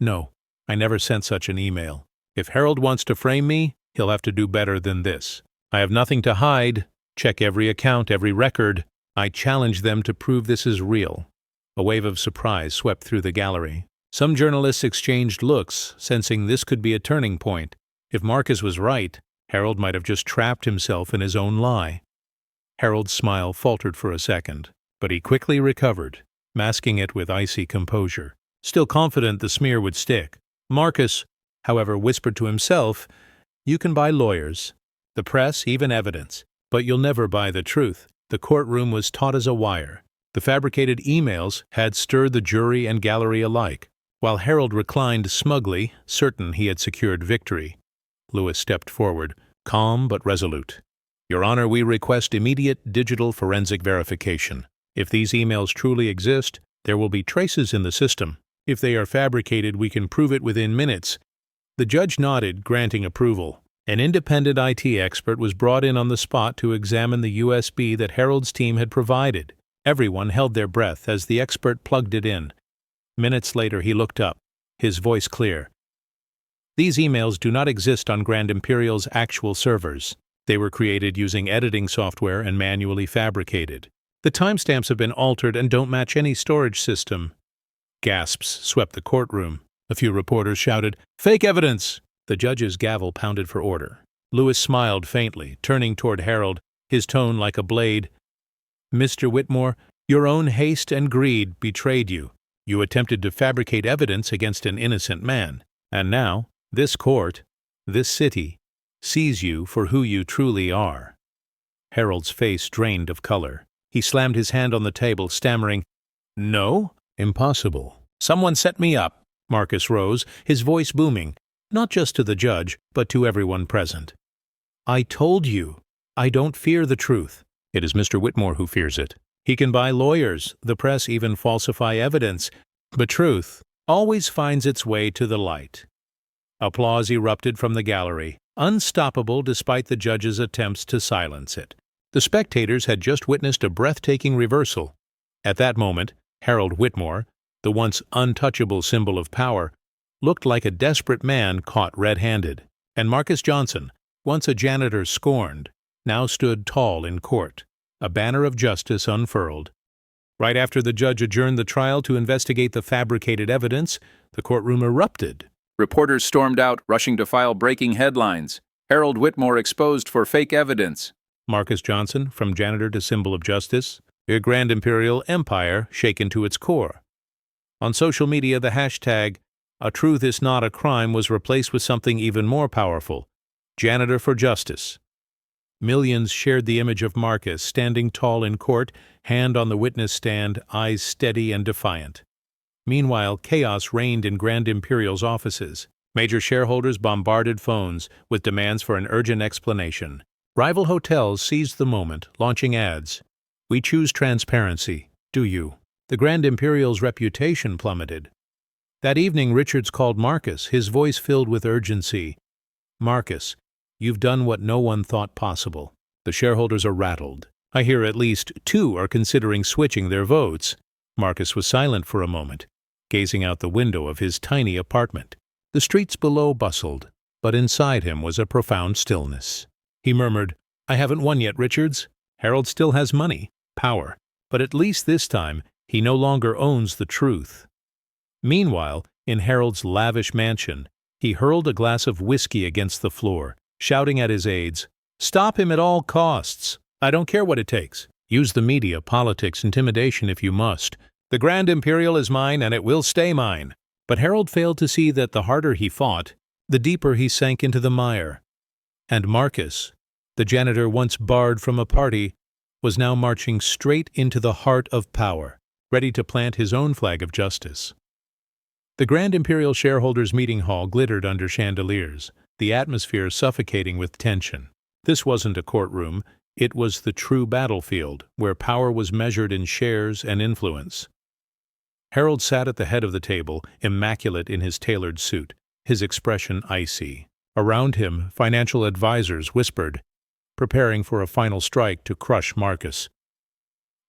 "No, I never sent such an email. If Harold wants to frame me, he'll have to do better than this. I have nothing to hide. Check every account, every record. I challenge them to prove this is real." A wave of surprise swept through the gallery. Some journalists exchanged looks, sensing this could be a turning point. If Marcus was right, Harold might have just trapped himself in his own lie. Harold's smile faltered for a second, but he quickly recovered, masking it with icy composure. Still confident the smear would stick, Marcus, however, whispered to himself, "You can buy lawyers, the press, even evidence, but you'll never buy the truth." The courtroom was taut as a wire. The fabricated emails had stirred the jury and gallery alike, while Harold reclined smugly, certain he had secured victory. Lewis stepped forward, calm but resolute. "Your Honor, we request immediate digital forensic verification. If these emails truly exist, there will be traces in the system. If they are fabricated, we can prove it within minutes." The judge nodded, granting approval. An independent IT expert was brought in on the spot to examine the USB that Harold's team had provided. Everyone held their breath as the expert plugged it in. Minutes later, he looked up, his voice clear. These emails do not exist on Grand Imperial's actual servers. They were created using editing software and manually fabricated. The timestamps have been altered and don't match any storage system. Gasps swept the courtroom. A few reporters shouted, "Fake evidence!" The judge's gavel pounded for order. Lewis smiled faintly, turning toward Harold, his tone like a blade. "Mr. Whitmore, your own haste and greed betrayed you. You attempted to fabricate evidence against an innocent man. And now, this court, this city, sees you for who you truly are." Harold's face drained of color. He slammed his hand on the table, stammering, "No? Impossible. Someone set me up." Marcus rose, his voice booming, not just to the judge, but to everyone present. "I told you. I don't fear the truth. It is Mr. Whitmore who fears it. He can buy lawyers, the press even falsify evidence, but truth always finds its way to the light." Applause erupted from the gallery, unstoppable despite the judge's attempts to silence it. The spectators had just witnessed a breathtaking reversal. At that moment, Harold Whitmore, the once untouchable symbol of power, looked like a desperate man caught red-handed, and Marcus Johnson, once a janitor scorned, now stood tall in court, a banner of justice unfurled. Right after the judge adjourned the trial to investigate the fabricated evidence, the courtroom erupted. Reporters stormed out, rushing to file breaking headlines. "Harold Whitmore exposed for fake evidence." Marcus Johnson, from janitor to symbol of justice, a Grand Imperial empire shaken to its core. On social media, the hashtag, "A truth is not a crime," was replaced with something even more powerful, "Janitor for Justice." Millions shared the image of Marcus standing tall in court, hand on the witness stand, eyes steady and defiant. Meanwhile, chaos reigned in Grand Imperial's offices. Major shareholders bombarded phones with demands for an urgent explanation. Rival hotels seized the moment, launching ads. "We choose transparency. Do you?" The Grand Imperial's reputation plummeted. That evening, Richards called Marcus, his voice filled with urgency. "Marcus, you've done what no one thought possible. The shareholders are rattled. I hear at least 2 are considering switching their votes." Marcus was silent for a moment, gazing out the window of his tiny apartment. The streets below bustled, but inside him was a profound stillness. He murmured, "I haven't won yet, Richards. Harold still has money, power, but at least this time he no longer owns the truth." Meanwhile, in Harold's lavish mansion, he hurled a glass of whiskey against the floor, shouting at his aides, "Stop him at all costs. I don't care what it takes. Use the media, politics, intimidation if you must. The Grand Imperial is mine and it will stay mine." But Harold failed to see that the harder he fought, the deeper he sank into the mire. And Marcus, the janitor once barred from a party, was now marching straight into the heart of power, ready to plant his own flag of justice. The Grand Imperial shareholders' meeting hall glittered under chandeliers, the atmosphere suffocating with tension. This wasn't a courtroom, it was the true battlefield, where power was measured in shares and influence. Harold sat at the head of the table, immaculate in his tailored suit, his expression icy. Around him, financial advisors whispered, preparing for a final strike to crush Marcus.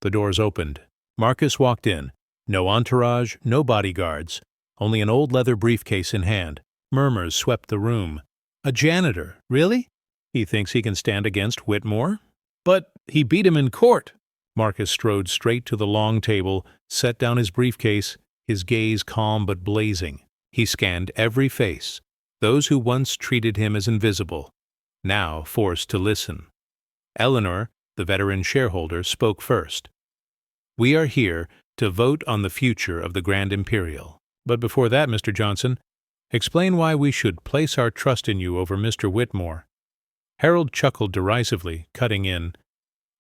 The doors opened. Marcus walked in. No entourage, no bodyguards, only an old leather briefcase in hand. Murmurs swept the room. "A janitor, really? He thinks he can stand against Whitmore? But he beat him in court." Marcus strode straight to the long table, set down his briefcase, his gaze calm but blazing. He scanned every face, those who once treated him as invisible, now forced to listen. Eleanor, the veteran shareholder, spoke first. "We are here to vote on the future of the Grand Imperial. But before that, Mr. Johnson, explain why we should place our trust in you over Mr. Whitmore." Harold chuckled derisively, cutting in.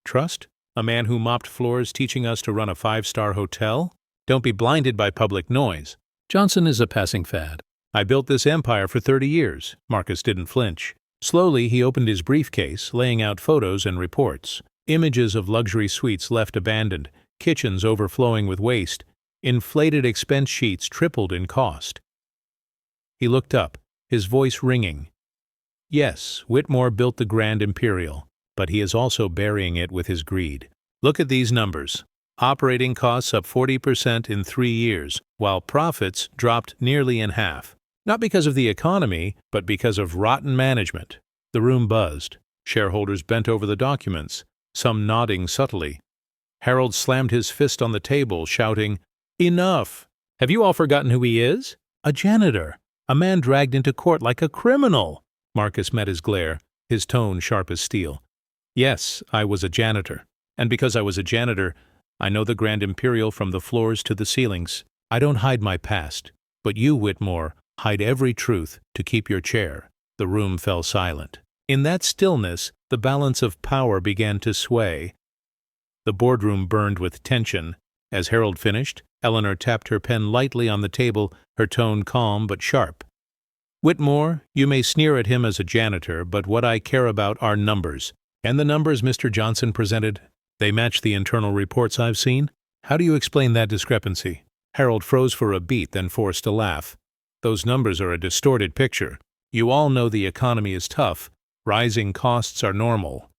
"Trust? A man who mopped floors teaching us to run a 5-star hotel? Don't be blinded by public noise. Johnson is a passing fad. I built this empire for 30 years. Marcus didn't flinch. Slowly, he opened his briefcase, laying out photos and reports. Images of luxury suites left abandoned, kitchens overflowing with waste, inflated expense sheets tripled in cost. He looked up, his voice ringing. Yes, Whitmore built the Grand Imperial, but he is also burying it with his greed. Look at these numbers. Operating costs up 40% in 3 years, while profits dropped nearly in half. Not because of the economy, but because of rotten management. The room buzzed. Shareholders bent over the documents, some nodding subtly. Harold slammed his fist on the table, shouting, "Enough! Have you all forgotten who he is? A janitor! A man dragged into court like a criminal!" Marcus met his glare, his tone sharp as steel. "Yes, I was a janitor. And because I was a janitor, I know the Grand Imperial from the floors to the ceilings. I don't hide my past. But you, Whitmore, hide every truth to keep your chair." The room fell silent. In that stillness, the balance of power began to sway. The boardroom burned with tension. As Harold finished, Eleanor tapped her pen lightly on the table, her tone calm but sharp. "Whitmore, you may sneer at him as a janitor, but what I care about are numbers. And the numbers Mr. Johnson presented, they match the internal reports I've seen? How do you explain that discrepancy?" Harold froze for a beat, then forced a laugh. "Those numbers are a distorted picture. You all know the economy is tough. Rising costs are normal."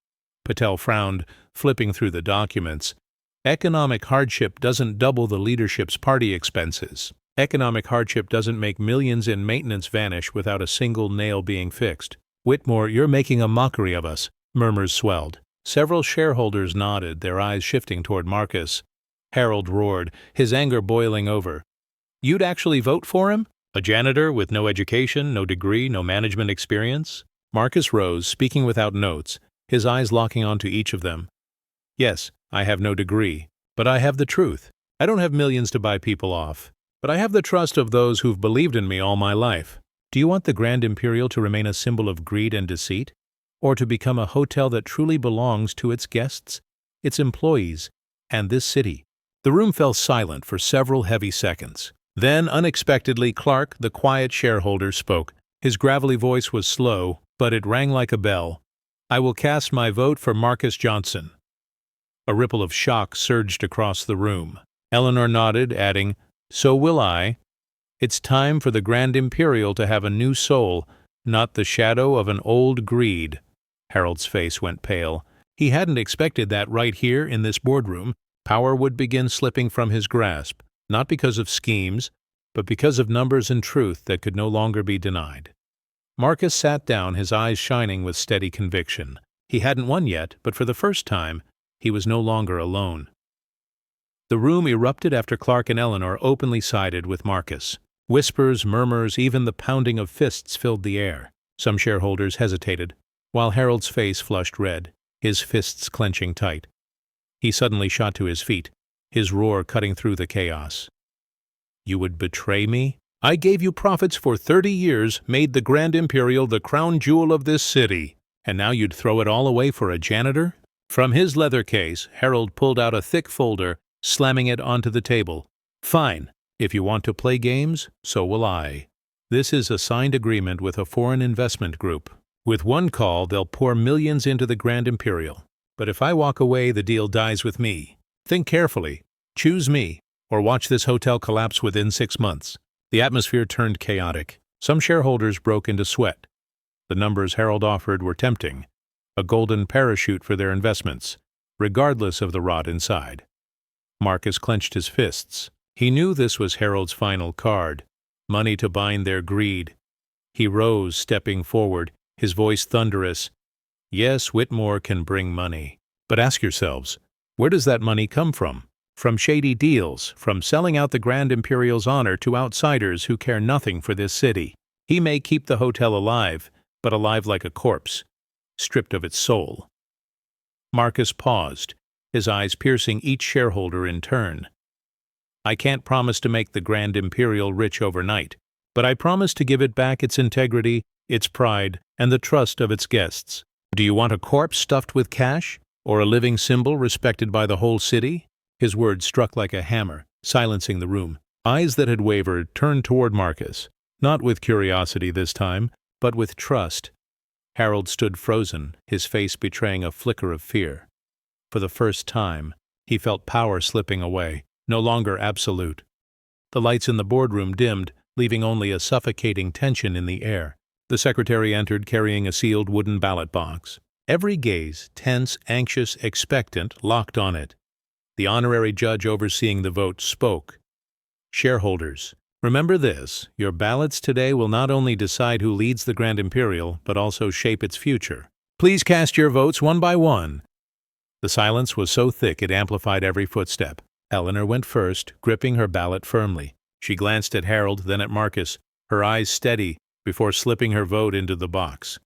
Patel frowned, flipping through the documents. "Economic hardship doesn't double the leadership's party expenses. Economic hardship doesn't make millions in maintenance vanish without a single nail being fixed." "Whitmore, you're making a mockery of us." Murmurs swelled. Several shareholders nodded, their eyes shifting toward Marcus. Harold roared, his anger boiling over. "You'd actually vote for him? A janitor with no education, no degree, no management experience?" Marcus rose, speaking without notes, his eyes locking onto each of them. "Yes, I have no degree, but I have the truth. I don't have millions to buy people off, but I have the trust of those who've believed in me all my life. Do you want the Grand Imperial to remain a symbol of greed and deceit? Or to become a hotel that truly belongs to its guests, its employees, and this city?" The room fell silent for several heavy seconds. Then, unexpectedly, Clark, the quiet shareholder, spoke. His gravelly voice was slow, but it rang like a bell. "I will cast my vote for Marcus Johnson." A ripple of shock surged across the room. Eleanor nodded, adding, "So will I. It's time for the Grand Imperial to have a new soul, not the shadow of an old greed." Harold's face went pale. He hadn't expected that right here in this boardroom. Power would begin slipping from his grasp, not because of schemes, but because of numbers and truth that could no longer be denied. Marcus sat down, his eyes shining with steady conviction. He hadn't won yet, but for the first time, he was no longer alone. The room erupted after Clark and Eleanor openly sided with Marcus. Whispers, murmurs, even the pounding of fists filled the air. Some shareholders hesitated, while Harold's face flushed red, his fists clenching tight. He suddenly shot to his feet, his roar cutting through the chaos. "You would betray me? I gave you profits for 30 years, made the Grand Imperial the crown jewel of this city, and now you'd throw it all away for a janitor?" From his leather case, Harold pulled out a thick folder, slamming it onto the table. "Fine. If you want to play games, so will I. This is a signed agreement with a foreign investment group. With one call, they'll pour millions into the Grand Imperial. But if I walk away, the deal dies with me. Think carefully. Choose me, or watch this hotel collapse within 6 months." The atmosphere turned chaotic. Some shareholders broke into sweat. The numbers Harold offered were tempting, a golden parachute for their investments, regardless of the rot inside. Marcus clenched his fists. He knew this was Harold's final card, money to bind their greed. He rose, stepping forward, his voice thunderous. "Yes, Whitmore can bring money. But ask yourselves, where does that money come from? From shady deals, from selling out the Grand Imperial's honor to outsiders who care nothing for this city. He may keep the hotel alive, but alive like a corpse, stripped of its soul." Marcus paused, his eyes piercing each shareholder in turn. "I can't promise to make the Grand Imperial rich overnight, but I promise to give it back its integrity, its pride, and the trust of its guests. Do you want a corpse stuffed with cash, or a living symbol respected by the whole city?" His words struck like a hammer, silencing the room. Eyes that had wavered turned toward Marcus, not with curiosity this time, but with trust. Harold stood frozen, his face betraying a flicker of fear. For the first time, he felt power slipping away, no longer absolute. The lights in the boardroom dimmed, leaving only a suffocating tension in the air. The secretary entered carrying a sealed wooden ballot box. Every gaze, tense, anxious, expectant, locked on it. The honorary judge overseeing the vote spoke. Shareholders, remember this: your ballots today will not only decide who leads the Grand Imperial, but also shape its future. Please cast your votes one by one. The silence was so thick it amplified every footstep. Eleanor went first, gripping her ballot firmly. She glanced at Harold, then at Marcus, her eyes steady, before slipping her vote into the box.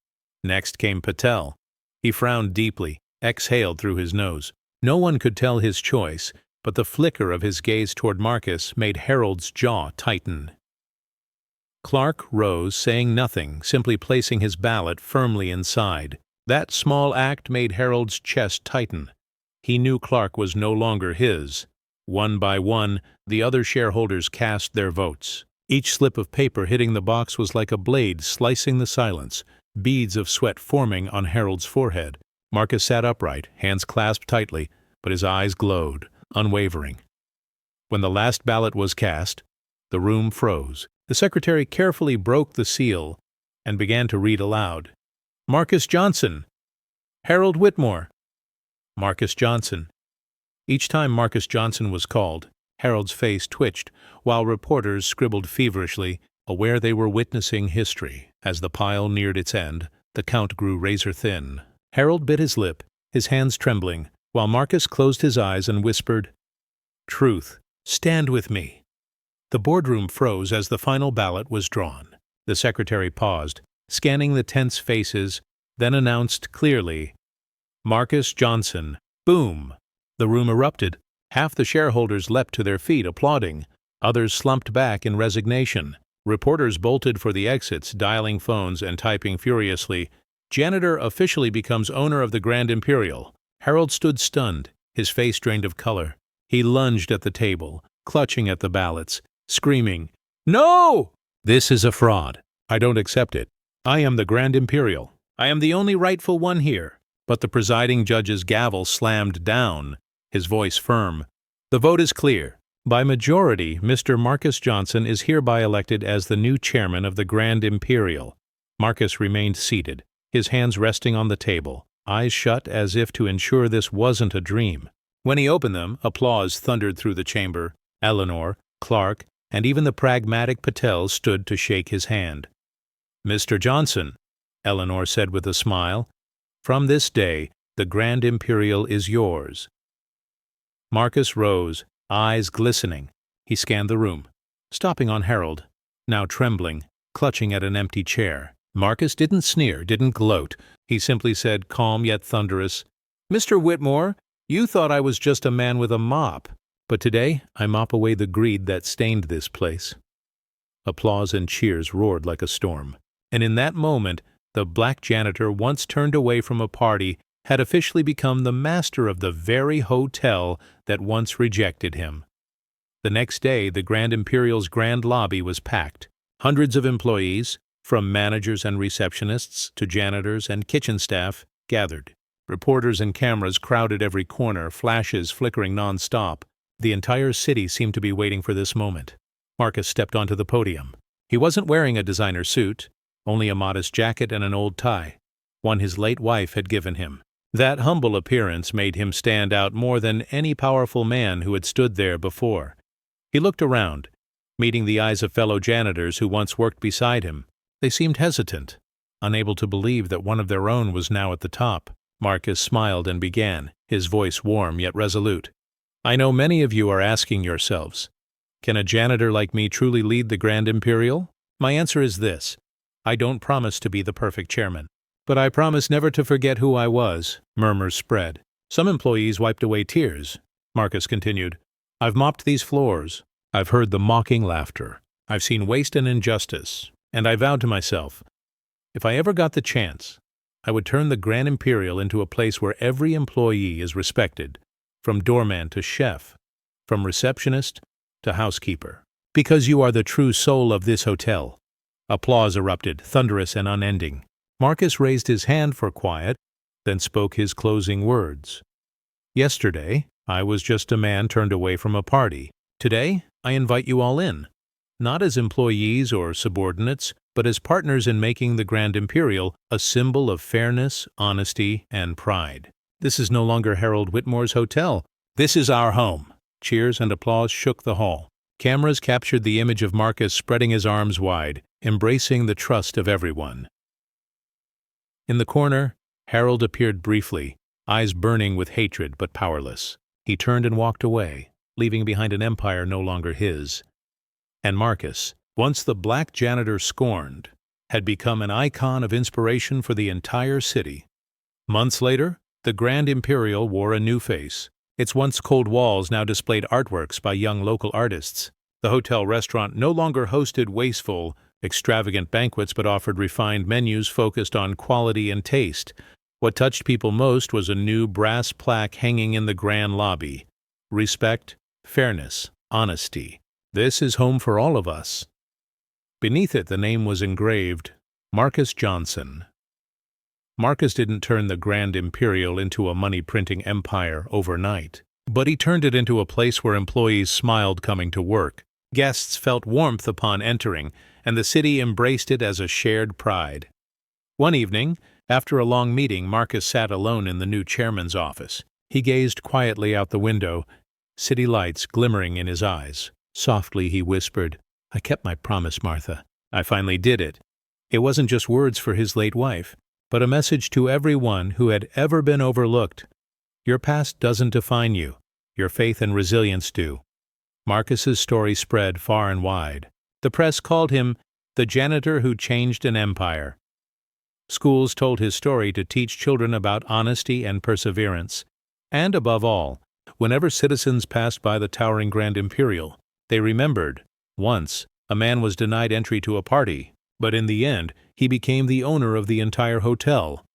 Next came Patel. He frowned deeply, exhaled through his nose. No one could tell his choice, but the flicker of his gaze toward Marcus made Harold's jaw tighten. Clark rose, saying nothing, simply placing his ballot firmly inside. That small act made Harold's chest tighten. He knew Clark was no longer his. One by one, the other shareholders cast their votes. Each slip of paper hitting the box was like a blade slicing the silence, beads of sweat forming on Harold's forehead. Marcus sat upright, hands clasped tightly, but his eyes glowed, unwavering. When the last ballot was cast, the room froze. The secretary carefully broke the seal and began to read aloud. Marcus Johnson. Harold Whitmore. Marcus Johnson. Each time Marcus Johnson was called, Harold's face twitched, while reporters scribbled feverishly, aware they were witnessing history. As the pile neared its end, the count grew razor-thin. Harold bit his lip, his hands trembling, while Marcus closed his eyes and whispered, "Truth, stand with me." The boardroom froze as the final ballot was drawn. The secretary paused, scanning the tense faces, then announced clearly, "Marcus Johnson." Boom! The room erupted. Half the shareholders leapt to their feet, applauding. Others slumped back in resignation. Reporters bolted for the exits, dialing phones and typing furiously, "Janitor officially becomes owner of the Grand Imperial." Harold stood stunned, his face drained of color. He lunged at the table, clutching at the ballots, screaming, "No! This is a fraud. I don't accept it. I am the Grand Imperial. I am the only rightful one here." But the presiding judge's gavel slammed down, his voice firm. "The vote is clear. By majority, Mr. Marcus Johnson is hereby elected as the new chairman of the Grand Imperial." Marcus remained seated, his hands resting on the table, eyes shut as if to ensure this wasn't a dream. When he opened them, applause thundered through the chamber. Eleanor, Clark, and even the pragmatic Patel stood to shake his hand. "Mr. Johnson," Eleanor said with a smile, "from this day, the Grand Imperial is yours." Marcus rose, eyes glistening. He scanned the room, stopping on Harold, now trembling, clutching at an empty chair. Marcus didn't sneer, didn't gloat. He simply said, calm yet thunderous, "Mr. Whitmore, you thought I was just a man with a mop, but today I mop away the greed that stained this place." Applause and cheers roared like a storm. And in that moment, the Black Janitor, once turned away from a party, had officially become the master of the very hotel that once rejected him. The next day, the Grand Imperial's grand lobby was packed. Hundreds of employees, from managers and receptionists to janitors and kitchen staff, gathered. Reporters and cameras crowded every corner, flashes flickering non-stop. The entire city seemed to be waiting for this moment. Marcus stepped onto the podium. He wasn't wearing a designer suit, only a modest jacket and an old tie, one his late wife had given him. That humble appearance made him stand out more than any powerful man who had stood there before. He looked around, meeting the eyes of fellow janitors who once worked beside him. They seemed hesitant, unable to believe that one of their own was now at the top. Marcus smiled and began, his voice warm yet resolute. "I know many of you are asking yourselves, can a janitor like me truly lead the Grand Imperial? My answer is this: I don't promise to be the perfect chairman. But I promise never to forget who I was." Murmurs spread. Some employees wiped away tears. Marcus continued, "I've mopped these floors. I've heard the mocking laughter. I've seen waste and injustice. And I vowed to myself, if I ever got the chance, I would turn the Grand Imperial into a place where every employee is respected, from doorman to chef, from receptionist to housekeeper. Because you are the true soul of this hotel." Applause erupted, thunderous and unending. Marcus raised his hand for quiet, then spoke his closing words. "Yesterday, I was just a man turned away from a party. Today, I invite you all in, not as employees or subordinates, but as partners in making the Grand Imperial a symbol of fairness, honesty, and pride. "This is no longer Harold Whitmore's hotel. This is our home." Cheers and applause shook the hall. Cameras captured the image of Marcus spreading his arms wide, embracing the trust of everyone. In the corner, Harold appeared briefly, eyes burning with hatred but powerless. He turned and walked away, leaving behind an empire no longer his. And Marcus, once the Black Janitor scorned, had become an icon of inspiration for the entire city. Months later, the Grand Imperial wore a new face. Its once cold walls now displayed artworks by young local artists. The hotel restaurant no longer hosted wasteful, extravagant banquets but offered refined menus focused on quality and taste. What touched people most was a new brass plaque hanging in the grand lobby. Respect, fairness, honesty. This is home for all of us. Beneath it, the name was engraved, Marcus Johnson. Marcus didn't turn the Grand Imperial into a money-printing empire overnight, but he turned it into a place where employees smiled coming to work. Guests felt warmth upon entering, and the city embraced it as a shared pride. One evening, after a long meeting, Marcus sat alone in the new chairman's office. He gazed quietly out the window, city lights glimmering in his eyes. Softly he whispered, "I kept my promise, Martha. I finally did it." It wasn't just words for his late wife, but a message to everyone who had ever been overlooked. Your past doesn't define you. Your faith and resilience do. Marcus's story spread far and wide. The press called him the janitor who changed an empire. Schools told his story to teach children about honesty and perseverance. And above all, whenever citizens passed by the towering Grand Imperial, they remembered, once, a man was denied entry to a party, but in the end, he became the owner of the entire hotel.